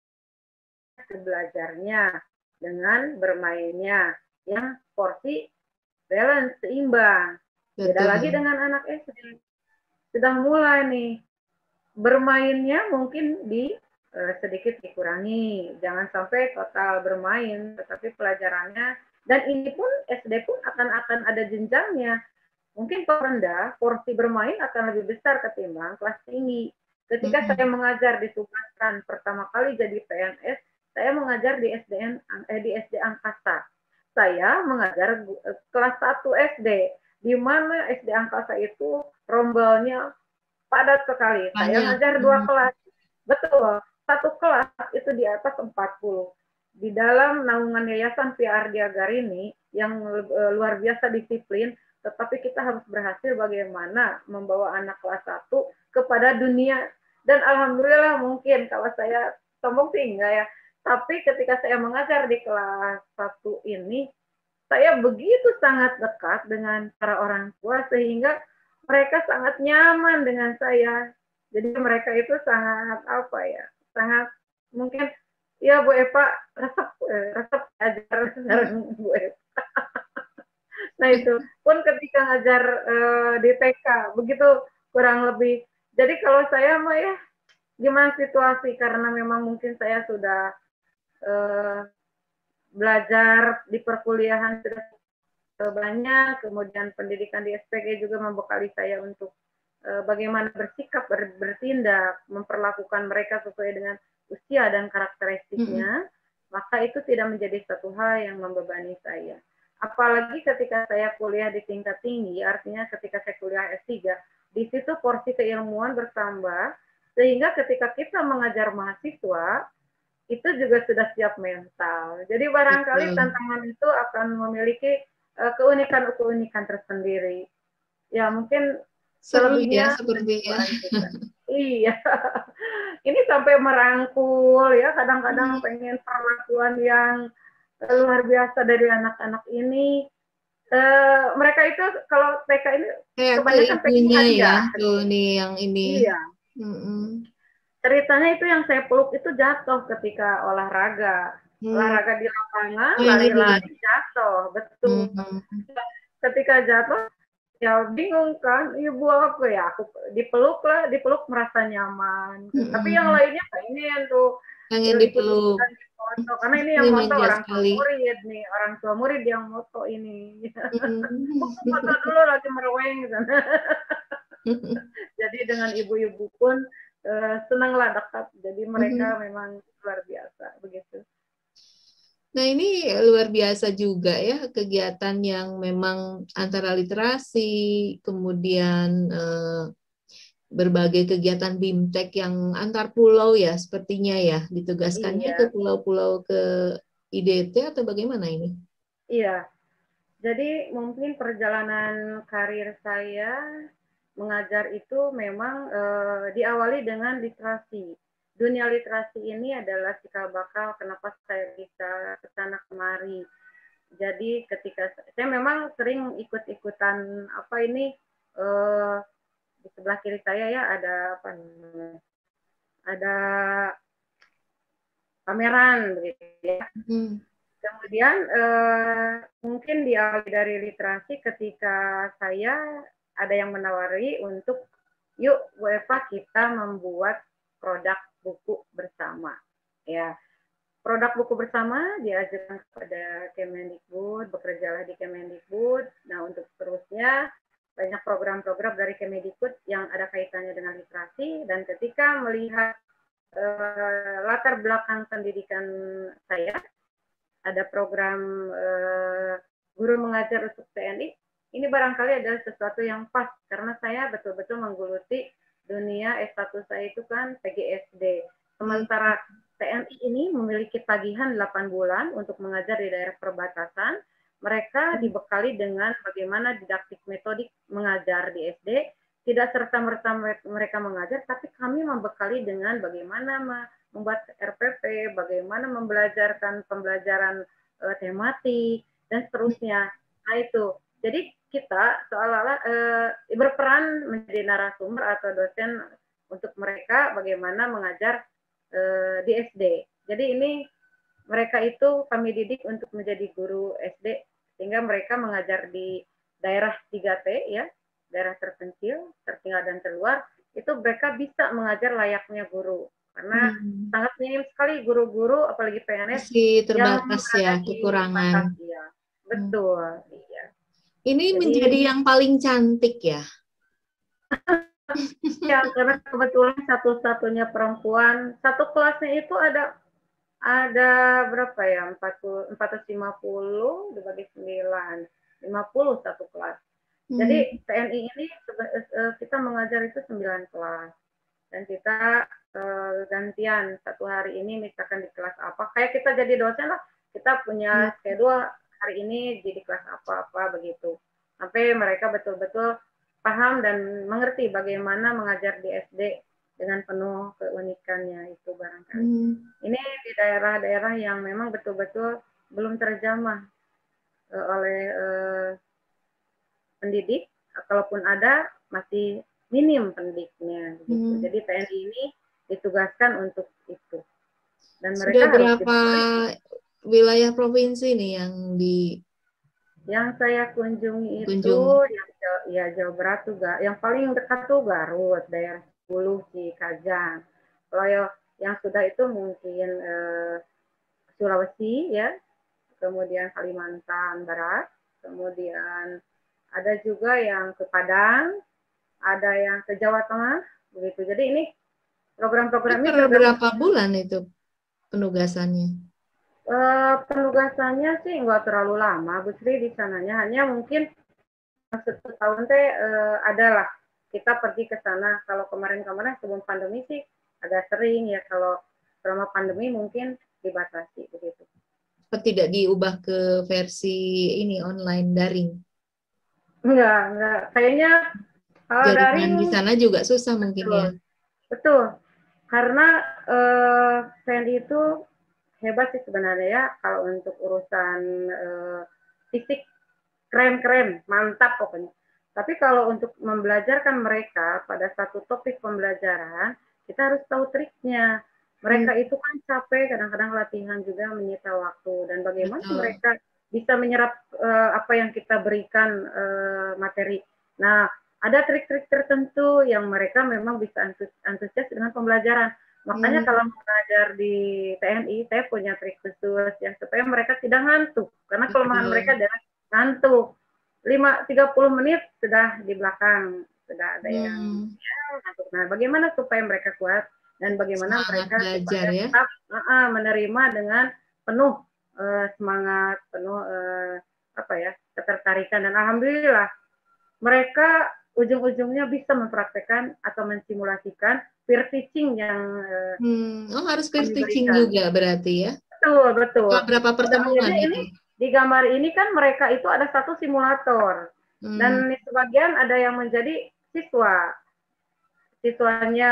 Speaker 2: belajarnya dengan bermainnya yang porsi balance seimbang. Beda lagi dengan anak SD. Sudah mulai nih bermainnya mungkin sedikit dikurangi. Jangan sampai total bermain, tetapi pelajarannya dan ini pun SD pun akan ada jenjangnya. Mungkin kelas rendah, porsi bermain akan lebih besar ketimbang kelas tinggi. Ketika saya mengajar ditugaskan pertama kali jadi PNS, saya mengajar di SD Angkasa. Saya mengajar kelas 1 SD, di mana SD Angkasa itu rombelnya padat sekali. Saya ngajar 2 kelas. Betul, 1 kelas itu di atas 40. Di dalam naungan Yayasan PR Diagarini yang luar biasa disiplin, tetapi kita harus berhasil bagaimana membawa anak kelas 1 kepada dunia. Dan alhamdulillah mungkin kalau saya sombong sih enggak ya, tapi ketika saya mengajar di kelas 1 ini, saya begitu sangat dekat dengan para orang tua sehingga mereka sangat nyaman dengan saya. Jadi mereka itu sangat sangat mungkin ya Bu Eva resep ajar bareng Bu Eva. Nah itu pun ketika ngajar di TK begitu kurang lebih. Jadi kalau saya mah ya gimana situasi karena memang mungkin saya sudah belajar di perkuliahan sudah banyak, kemudian pendidikan di SPG juga membekali saya untuk bagaimana bersikap, bertindak, memperlakukan mereka sesuai dengan usia dan karakteristiknya, maka itu tidak menjadi satu hal yang membebani saya. Apalagi ketika saya kuliah di tingkat tinggi, artinya ketika saya kuliah S3, di situ porsi keilmuan bertambah, sehingga ketika kita mengajar mahasiswa, itu juga sudah siap mental. Jadi barangkali tantangan itu akan memiliki keunikan tersendiri. Ya mungkin selebihnya
Speaker 1: sepertinya.
Speaker 2: Iya. Ini sampai merangkul ya, kadang-kadang pengen perlakuan yang luar biasa dari anak-anak ini. Mereka itu kalau TK ini kebanyakan pengen hadiah.
Speaker 1: Ya, tuh nih yang ini.
Speaker 2: Iya. Ceritanya itu yang saya peluk itu jatuh ketika olahraga. Olahraga di lapangan, lari-lari jatuh, betul. Ketika jatuh, ya bingung kan, ibu aku ya, aku dipeluk merasa nyaman. Tapi yang lainnya pengen tuh
Speaker 1: dipeluk.
Speaker 2: Foto. Karena ini yang moto orang tua murid nih, orang tua murid yang moto ini. Foto dulu lagi merweng gitu. Jadi dengan ibu-ibu pun senanglah dekat. Jadi mereka memang luar biasa begitu.
Speaker 1: Nah ini luar biasa juga ya kegiatan yang memang antara literasi, kemudian berbagai kegiatan BIMTEK yang antar pulau ya sepertinya ya, ditugaskannya ke pulau-pulau ke IDT atau bagaimana ini?
Speaker 2: Iya, jadi mungkin perjalanan karir saya mengajar itu memang diawali dengan literasi. Dunia literasi ini adalah cikal bakal kenapa saya bisa kesana kemari. Jadi ketika saya memang sering ikut-ikutan di sebelah kiri saya ya ada ada pameran begitu ya. Kemudian mungkin diawali dari literasi ketika saya ada yang menawari untuk yuk WFA kita membuat produk buku bersama. Ya, produk buku bersama diajarkan kepada Kemendikbud, bekerjalah di Kemendikbud. Nah, untuk seterusnya banyak program-program dari Kemendikbud yang ada kaitannya dengan literasi, dan ketika melihat latar belakang pendidikan saya, ada program guru mengajar untuk TNI, ini barangkali adalah sesuatu yang pas, karena saya betul-betul menggeluti dunia S1 saya itu kan PGSD. Sementara TNI ini memiliki tagihan 8 bulan untuk mengajar di daerah perbatasan. Mereka dibekali dengan bagaimana didaktik metodik mengajar di SD, tidak serta-merta mereka mengajar, tapi kami membekali dengan bagaimana membuat RPP, bagaimana membelajarkan pembelajaran tematik, dan seterusnya. Nah itu, jadi kita seolah-olah berperan menjadi narasumber atau dosen untuk mereka bagaimana mengajar di SD. Jadi ini mereka itu kami didik untuk menjadi guru SD, sehingga mereka mengajar di daerah 3T ya, daerah terpencil, tertinggal dan terluar, itu mereka bisa mengajar layaknya guru. Karena sangat minim sekali guru-guru, apalagi PNS,
Speaker 1: masih
Speaker 2: yang
Speaker 1: terbatas ya, kekurangan.
Speaker 2: Ya. Betul, iya.
Speaker 1: Ini jadi, menjadi yang paling cantik ya?
Speaker 2: Ya, karena kebetulan satu-satunya perempuan, satu kelasnya itu ada berapa ya, 450 dibagi 9, 50 satu kelas. Jadi TNI ini kita mengajar itu 9 kelas, dan kita gantian satu hari ini misalkan di kelas apa, kayak kita jadi dosen lah, kita punya schedule hari ini jadi kelas apa begitu, sampai mereka betul-betul paham dan mengerti bagaimana mengajar di SD dengan penuh keunikannya itu barangkali. Ini di daerah-daerah yang memang betul-betul belum terjamah oleh pendidik, kalaupun ada masih minim pendidiknya. Gitu. Jadi TNI ini ditugaskan untuk itu. Dan mereka
Speaker 1: sudah berapa wilayah provinsi nih yang
Speaker 2: saya kunjungi itu ya Jawa Barat juga. Yang paling dekat tuh Garut, daerah 10 Cikajang. Kalau yang sudah itu mungkin Sulawesi ya, kemudian Kalimantan Barat, kemudian ada juga yang ke Padang, ada yang ke Jawa Tengah, begitu. Jadi ini program-program ini
Speaker 1: berapa bulan itu penugasannya?
Speaker 2: Penugasannya sih nggak terlalu lama, Bu Sri di sananya, hanya mungkin setahun teh adalah kita pergi ke sana. Kalau kemarin-kemarin sebelum pandemi sih agak sering ya, kalau selama pandemi mungkin dibatasi begitu.
Speaker 1: Tidak diubah ke versi ini online daring?
Speaker 2: Enggak. Kayaknya daring
Speaker 1: di sana juga susah mungkin ya.
Speaker 2: Betul. Karena TNI itu hebat sih sebenarnya ya, kalau untuk urusan fisik keren-keren, mantap pokoknya. Tapi kalau untuk membelajarkan mereka pada satu topik pembelajaran, kita harus tahu triknya. Mereka itu kan capek, kadang-kadang latihan juga menyita waktu, dan bagaimana mereka bisa menyerap apa yang kita berikan materi. Nah, ada trik-trik tertentu yang mereka memang bisa antusias dengan pembelajaran. Makanya kalau mengajar di TNI, saya punya trik khusus ya, supaya mereka tidak ngantuk. Karena kelemahan mereka adalah ngantuk. 30 menit sudah di belakang, sudah ada yang ngantuk. Nah, bagaimana supaya mereka kuat dan bagaimana mereka
Speaker 1: belajar, ya?
Speaker 2: tetap menerima dengan penuh semangat, penuh ketertarikan, dan alhamdulillah mereka ujung-ujungnya bisa mempraktekkan atau mensimulasikan peer teaching yang
Speaker 1: harus peer teaching juga berarti ya?
Speaker 2: Betul.
Speaker 1: Berapa pertemuan itu?
Speaker 2: Ini di gambar ini kan mereka itu ada satu simulator, dan di sebagian ada yang menjadi siswanya,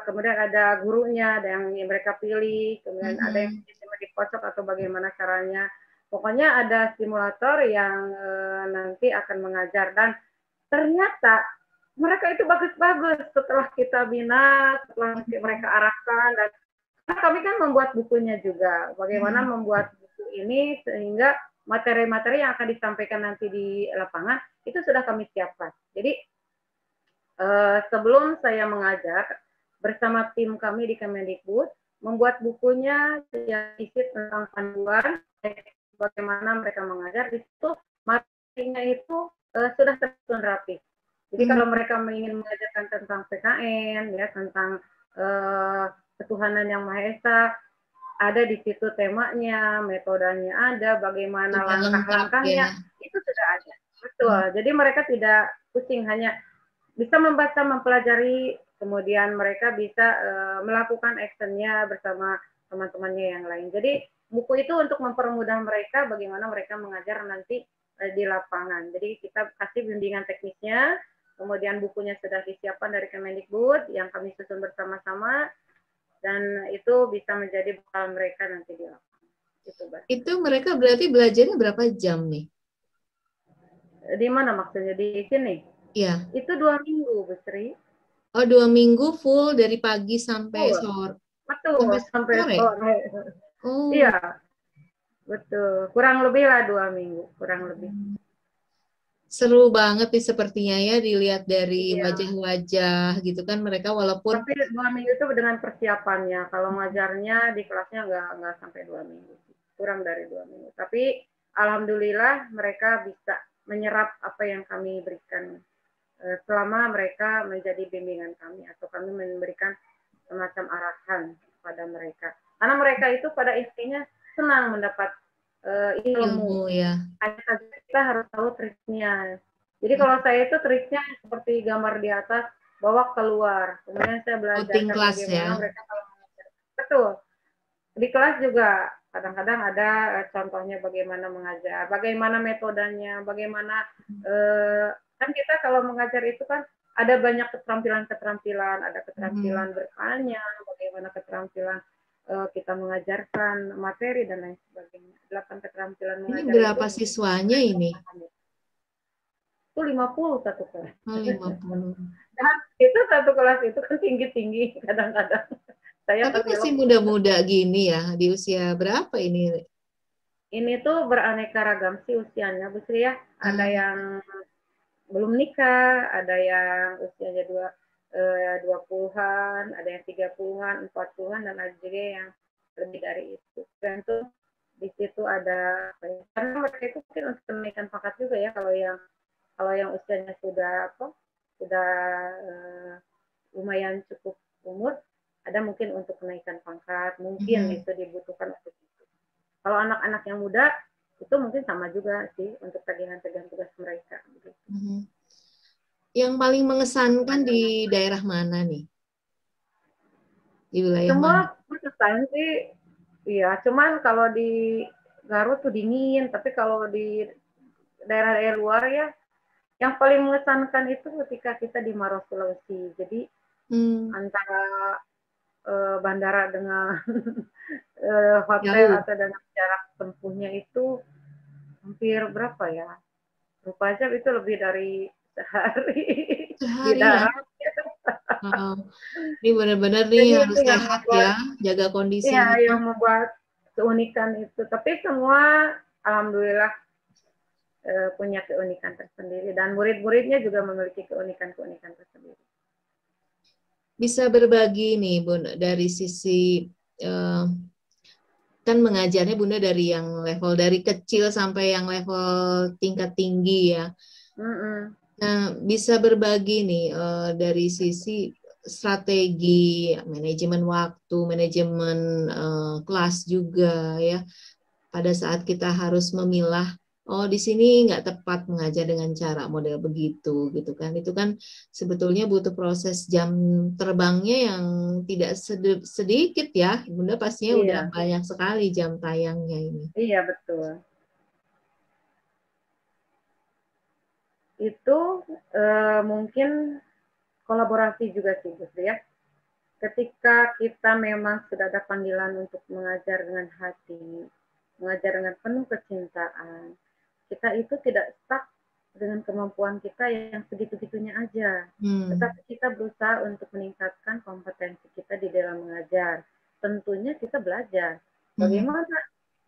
Speaker 2: kemudian ada gurunya, ada yang mereka pilih, kemudian ada yang dikocok atau bagaimana caranya. Pokoknya ada simulator yang nanti akan mengajar, dan ternyata mereka itu bagus-bagus setelah kita bina, setelah mereka arahkan, dan kami kan membuat bukunya juga. Bagaimana membuat buku ini sehingga materi-materi yang akan disampaikan nanti di lapangan itu sudah kami siapkan. Jadi sebelum saya mengajar bersama tim kami di Kemendikbud membuat bukunya yang isi tentang panduan bagaimana mereka mengajar, di situ materinya itu sudah tersusun rapi. Jadi kalau mereka ingin mengajarkan tentang PKN, ya tentang ketuhanan yang Maha Esa, ada di situ temanya, metodenya ada, bagaimana langkah-langkahnya, itu sudah ada. Betul. Jadi mereka tidak pusing, hanya bisa membaca, mempelajari, kemudian mereka bisa melakukan actionnya bersama teman-temannya yang lain. Jadi buku itu untuk mempermudah mereka bagaimana mereka mengajar nanti di lapangan. Jadi kita kasih bimbingan teknisnya, kemudian bukunya sudah disiapkan dari Kemendikbud yang kami susun bersama-sama, dan itu bisa menjadi bekal mereka nanti di lapangan.
Speaker 1: Itu mereka berarti belajarnya berapa jam nih?
Speaker 2: Di mana maksudnya? Di sini?
Speaker 1: Iya.
Speaker 2: Itu 2 minggu, Bu Sri.
Speaker 1: Oh, 2 minggu full dari pagi sampai sore.
Speaker 2: Betul, sampai sore.
Speaker 1: Oh.
Speaker 2: Iya, betul. Kurang lebih lah 2 minggu, kurang lebih.
Speaker 1: Seru banget nih sepertinya ya, dilihat dari wajah-wajah gitu kan mereka, walaupun.
Speaker 2: Tapi 2 minggu itu dengan persiapannya. Kalau ngajarnya di kelasnya nggak sampai 2 minggu, kurang dari 2 minggu. Tapi alhamdulillah mereka bisa menyerap apa yang kami berikan selama mereka menjadi bimbingan kami, atau kami memberikan semacam arahan kepada mereka. Karena mereka itu pada intinya senang mendapat ilmu.
Speaker 1: Ya.
Speaker 2: Hanya saja kita harus tahu triknya. Jadi kalau saya itu triknya seperti gambar di atas, bawa keluar. Kemudian saya belajar bagaimana mereka kalau mengajar. Betul. Di kelas juga kadang-kadang ada contohnya bagaimana mengajar, bagaimana metodenya, bagaimana kan kita kalau mengajar itu kan ada banyak keterampilan-keterampilan, ada keterampilan bertanya, bagaimana keterampilan kita mengajarkan materi dan lain sebagainya. 8 keterampilan mengajar.
Speaker 1: Ini berapa siswanya ini?
Speaker 2: Itu 50 satu kelas.
Speaker 1: Oh, 50.
Speaker 2: Dan itu satu kelas itu kan tinggi-tinggi kadang-kadang.
Speaker 1: Tapi masih muda-muda gini ya, di usia berapa ini?
Speaker 2: Ini tuh beraneka ragam sih usianya, Bu Sri ya. Ada yang belum nikah, ada yang usianya 20-an, ada yang 30-an, 40-an, dan ada juga yang lebih dari itu. Dan tuh di situ ada, karena mereka itu mungkin untuk kenaikan pangkat juga ya, kalau yang usianya sudah lumayan cukup umur, ada mungkin untuk kenaikan pangkat, mungkin itu dibutuhkan untuk itu. Kalau anak-anak yang muda, itu mungkin sama juga sih untuk tagihan-tagihan tugas mereka.
Speaker 1: Yang paling mengesankan di daerah mana nih? Di wilayah
Speaker 2: semua
Speaker 1: mana?
Speaker 2: mengesankan sih, iya. Cuman kalau di Garut tuh dingin, tapi kalau di daerah-daerah luar ya, yang paling mengesankan itu ketika kita di Maros, Sulawesi. Jadi antara bandara dengan hotel atau dengan jarak tempuhnya itu hampir berapa ya? Rupanya itu lebih dari sehari di darat.
Speaker 1: Ya? Ini benar-benar nih harus sehat ya, jaga kondisi.
Speaker 2: Iya, yang membuat keunikan itu. Tapi semua alhamdulillah punya keunikan tersendiri, dan murid-muridnya juga memiliki keunikan-keunikan tersendiri.
Speaker 1: Bisa berbagi nih Bun, dari sisi kan mengajarnya Bunda dari yang level dari kecil sampai yang level tingkat tinggi ya. Nah, bisa berbagi nih dari sisi strategi, manajemen waktu, manajemen kelas juga ya. Pada saat kita harus memilah, oh di sini nggak tepat mengajar dengan cara model begitu gitu kan. Itu kan sebetulnya butuh proses jam terbangnya yang tidak sedikit ya. Bunda pastinya udah banyak sekali jam tayangnya ini.
Speaker 2: Iya, betul. Itu mungkin kolaborasi juga sih, Gus ya. Ketika kita memang sudah ada panggilan untuk mengajar dengan hati, mengajar dengan penuh kecintaan, kita itu tidak stuck dengan kemampuan kita yang segitu-gitunya aja. Tetapi kita berusaha untuk meningkatkan kompetensi kita di dalam mengajar. Tentunya kita belajar. Bagaimana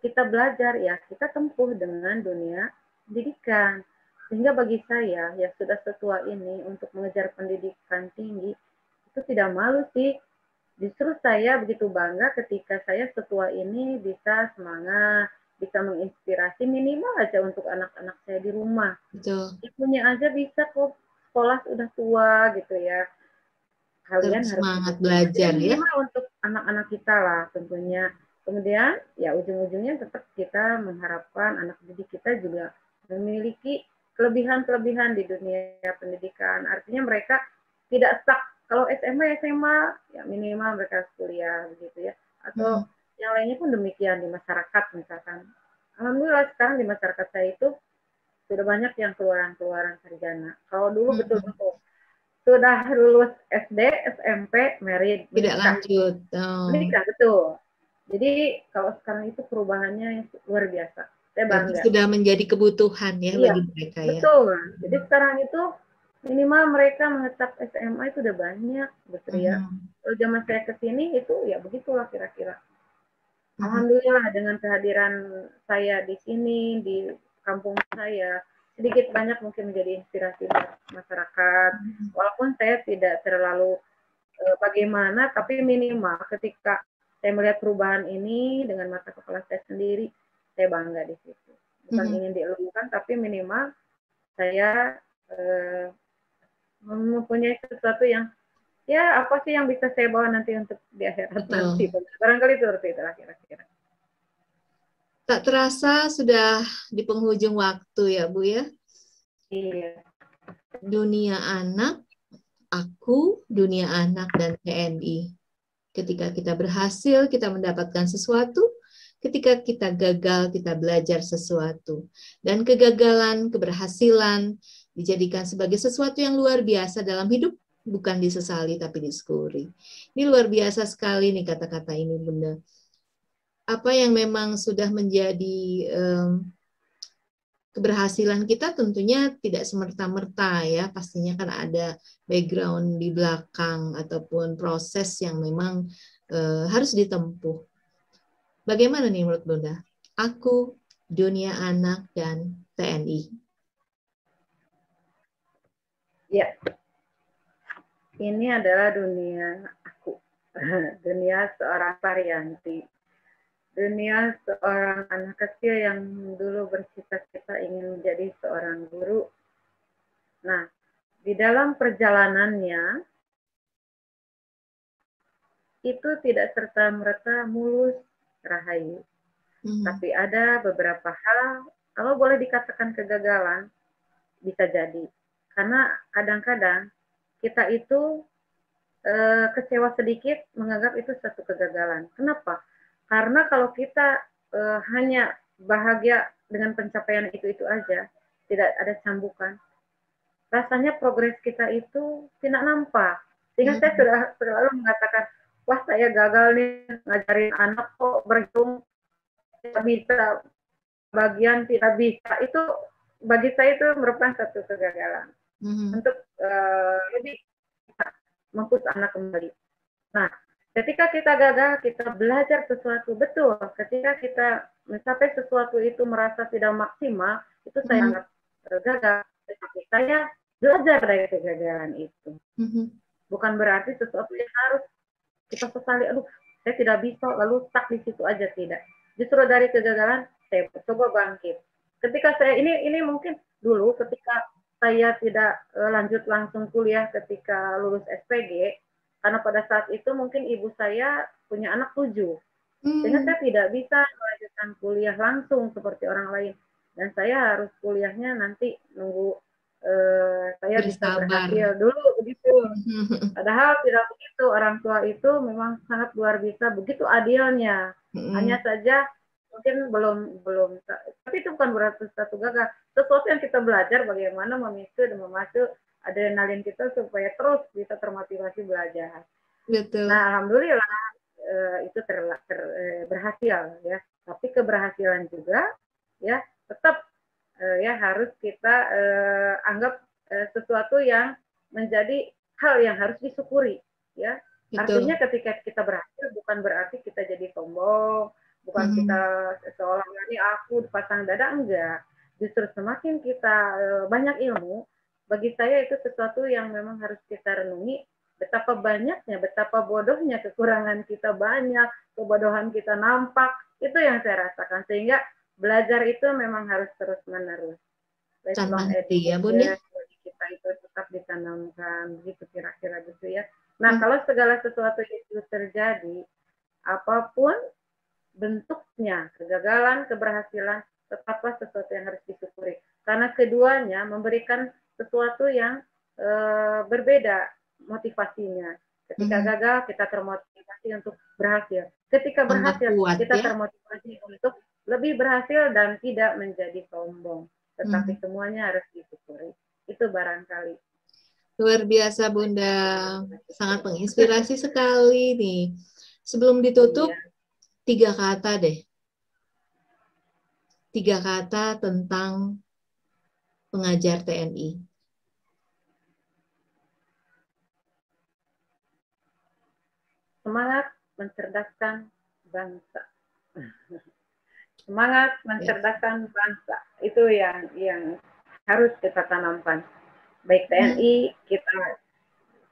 Speaker 2: kita belajar? Ya, kita tempuh dengan dunia pendidikan. Sehingga bagi saya yang sudah setua ini untuk mengejar pendidikan tinggi, itu tidak malu sih. Justru saya begitu bangga ketika saya setua ini bisa semangat, bisa menginspirasi minimal aja untuk anak-anak saya di rumah.
Speaker 1: Betul.
Speaker 2: Ibunya aja bisa kok sekolah sudah tua gitu ya. Kalian harus
Speaker 1: semangat belajar ya.
Speaker 2: Minimal untuk anak-anak kita lah tentunya. Kemudian ya ujung-ujungnya tetap kita mengharapkan anak didik kita juga memiliki kelebihan-kelebihan di dunia pendidikan. Artinya mereka tidak stuck. Kalau SMA ya minimal mereka kuliah begitu ya. Atau yang lainnya pun demikian di masyarakat misalkan. Alhamdulillah sekarang di masyarakat saya itu sudah banyak yang keluaran sarjana. Kalau dulu betul-betul sudah lulus SD, SMP, merit,
Speaker 1: tidak
Speaker 2: menikah.
Speaker 1: lanjut.
Speaker 2: Menikah, betul. Jadi kalau sekarang itu perubahannya luar biasa. Saya bangga.
Speaker 1: Sudah menjadi kebutuhan ya
Speaker 2: iya,
Speaker 1: bagi mereka ya.
Speaker 2: Betul. Jadi sekarang itu minimal mereka mengetap SMA itu udah banyak, betul ya. Kalau zaman saya kesini itu ya begitulah kira-kira. Alhamdulillah dengan kehadiran saya di sini, di kampung saya, sedikit banyak mungkin menjadi inspirasi buat masyarakat. Walaupun saya tidak terlalu bagaimana, tapi minimal ketika saya melihat perubahan ini dengan mata kepala saya sendiri, saya bangga di situ. Bukan ingin dielungkan, tapi minimal saya mempunyai sesuatu yang ya apa sih yang bisa saya bawa nanti untuk di akhirat nanti. Barangkali seperti itu kira-kira.
Speaker 1: Tak terasa sudah di penghujung waktu ya Bu ya.
Speaker 2: Iya.
Speaker 1: Dunia anak, aku, dunia anak, dan TNI. Ketika kita berhasil, kita mendapatkan sesuatu. Ketika kita gagal, kita belajar sesuatu. Dan kegagalan, keberhasilan dijadikan sebagai sesuatu yang luar biasa dalam hidup. Bukan disesali, tapi disyukuri. Ini luar biasa sekali nih kata-kata ini, Bunda. Apa yang memang sudah menjadi keberhasilan kita tentunya tidak semerta-merta ya, pastinya kan ada background di belakang ataupun proses yang memang harus ditempuh. Bagaimana nih menurut Bunda? Aku, dunia anak, dan TNI.
Speaker 2: Ya, ini adalah dunia aku, dunia seorang Parianti. Dunia seorang anak kecil yang dulu bercita-cita ingin menjadi seorang guru. Nah, di dalam perjalanannya, itu tidak serta-merta mulus rahayu. Tapi ada beberapa hal, kalau boleh dikatakan kegagalan, bisa jadi. Karena kadang-kadang kita itu kecewa sedikit menganggap itu satu kegagalan. Kenapa? Karena kalau kita hanya bahagia dengan pencapaian itu aja, tidak ada cambukan, rasanya progres kita itu tidak nampak. Sehingga saya sudah selalu mengatakan, wah saya gagal nih ngajarin anak kok berjuang tidak bisa, bagian tidak bisa. Itu bagi saya itu merupakan satu kegagalan. Untuk lebih mempush anak kembali. Nah, ketika kita gagal, kita belajar sesuatu, betul. Ketika kita mencapai sesuatu itu merasa tidak maksimal, itu saya anggap gagal. Tetapi saya belajar dari kegagalan itu. Bukan berarti sesuatu yang harus kita sesali, aduh, saya tidak bisa, lalu stuck di situ aja, tidak. Justru dari kegagalan, saya coba bangkit. Ketika saya, ini mungkin dulu ketika saya tidak lanjut langsung kuliah ketika lulus SPG, karena pada saat itu mungkin ibu saya punya anak 7. Sehingga saya tidak bisa melanjutkan kuliah langsung seperti orang lain. Dan saya harus kuliahnya nanti nunggu saya bisa berhasil dulu begitu. Padahal tidak begitu, orang tua itu memang sangat luar biasa, begitu adilnya. Hanya saja mungkin belum, tapi itu bukan berarti satu gagal. Sesuatu yang kita belajar bagaimana memicu dan memacu adrenalin kita supaya terus bisa termotivasi belajar.
Speaker 1: Betul.
Speaker 2: Nah, alhamdulillah itu berhasil ya. Tapi keberhasilan juga ya tetap ya harus kita anggap sesuatu yang menjadi hal yang harus disyukuri, ya.
Speaker 1: Betul.
Speaker 2: Artinya ketika kita berhasil bukan berarti kita jadi sombong, bukan kita seolah-olah ini aku pasang dada, enggak. Justru semakin kita banyak ilmu, bagi saya itu sesuatu yang memang harus kita renungi, betapa banyaknya, betapa bodohnya kekurangan kita banyak, kebodohan kita nampak, itu yang saya rasakan. Sehingga belajar itu memang harus terus-menerus.
Speaker 1: Tanpa
Speaker 2: Lifelong
Speaker 1: henti ya, Bun ya.
Speaker 2: education bagi kita itu tetap ditanamkan, begitu kira-kira gitu ya. Nah, kalau segala sesuatu itu terjadi, apapun bentuknya, kegagalan, keberhasilan, tetaplah sesuatu yang harus disyukuri. Karena keduanya memberikan sesuatu yang berbeda motivasinya. Ketika gagal, kita termotivasi untuk berhasil. Ketika berhasil, kita termotivasi untuk lebih berhasil dan tidak menjadi sombong. Tetapi semuanya harus disyukuri. Itu barangkali.
Speaker 1: Luar biasa Bunda, sangat menginspirasi sekali nih. Sebelum ditutup, 3 kata deh. 3 kata tentang pengajar TNI.
Speaker 2: Semangat mencerdaskan bangsa. Semangat mencerdaskan bangsa. Itu yang harus kita tanamkan. Baik TNI, kita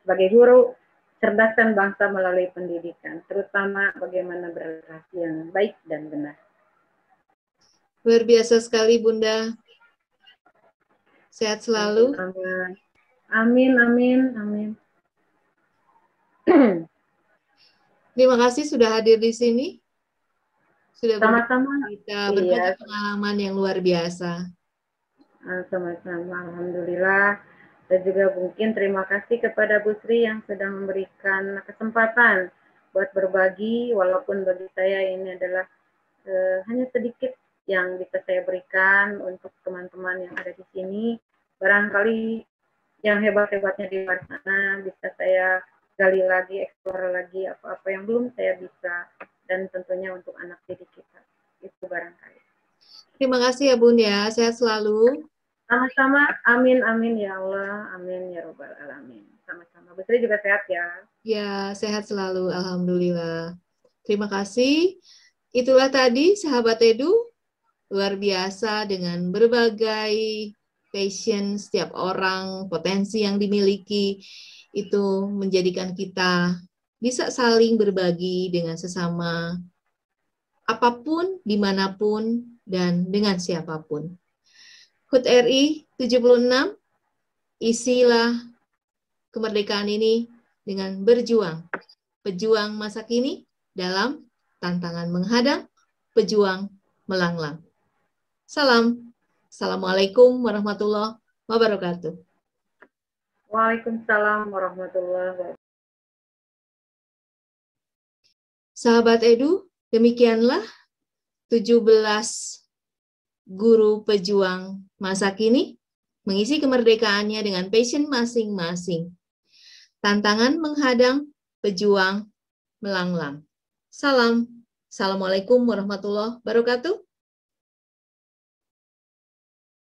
Speaker 2: sebagai guru, cerdaskan bangsa melalui pendidikan, terutama bagaimana berliterasi yang baik dan benar.
Speaker 1: Luar biasa sekali Bunda. Sehat selalu.
Speaker 2: Amin, amin, amin.
Speaker 1: Terima kasih sudah hadir di sini. Sudah
Speaker 2: sama-sama
Speaker 1: kita berbagi pengalaman yang luar biasa.
Speaker 2: Sama-sama, alhamdulillah. Dan juga mungkin terima kasih kepada Bu Sri yang sudah memberikan kesempatan buat berbagi, walaupun bagi saya ini adalah hanya sedikit yang bisa saya berikan untuk teman-teman yang ada di sini. Barangkali yang hebat-hebatnya di luar sana bisa saya gali lagi, eksplor lagi apa-apa yang belum saya bisa, dan tentunya untuk anak didik kita. Itu barangkali.
Speaker 1: Terima kasih ya Bun ya, sehat selalu.
Speaker 2: Sama-sama, amin, amin ya Allah, amin ya Rabbal Alamin. Sama-sama, Bu Sri juga sehat ya.
Speaker 1: Ya, sehat selalu, alhamdulillah. Terima kasih. Itulah tadi sahabat Edu, luar biasa dengan berbagai passion setiap orang, potensi yang dimiliki, itu menjadikan kita bisa saling berbagi dengan sesama, apapun, dimanapun, dan dengan siapapun. HUT RI 76, isilah kemerdekaan ini dengan berjuang. Pejuang masa kini dalam tantangan menghadang, pejuang melanglang. Salam. Assalamualaikum warahmatullahi wabarakatuh.
Speaker 2: Waalaikumsalam warahmatullahi wabarakatuh.
Speaker 1: Sahabat Edu, demikianlah 17 guru pejuang masa kini mengisi kemerdekaannya dengan passion masing-masing. Tantangan menghadang, pejuang melanglang. Salam. Assalamualaikum warahmatullahi wabarakatuh.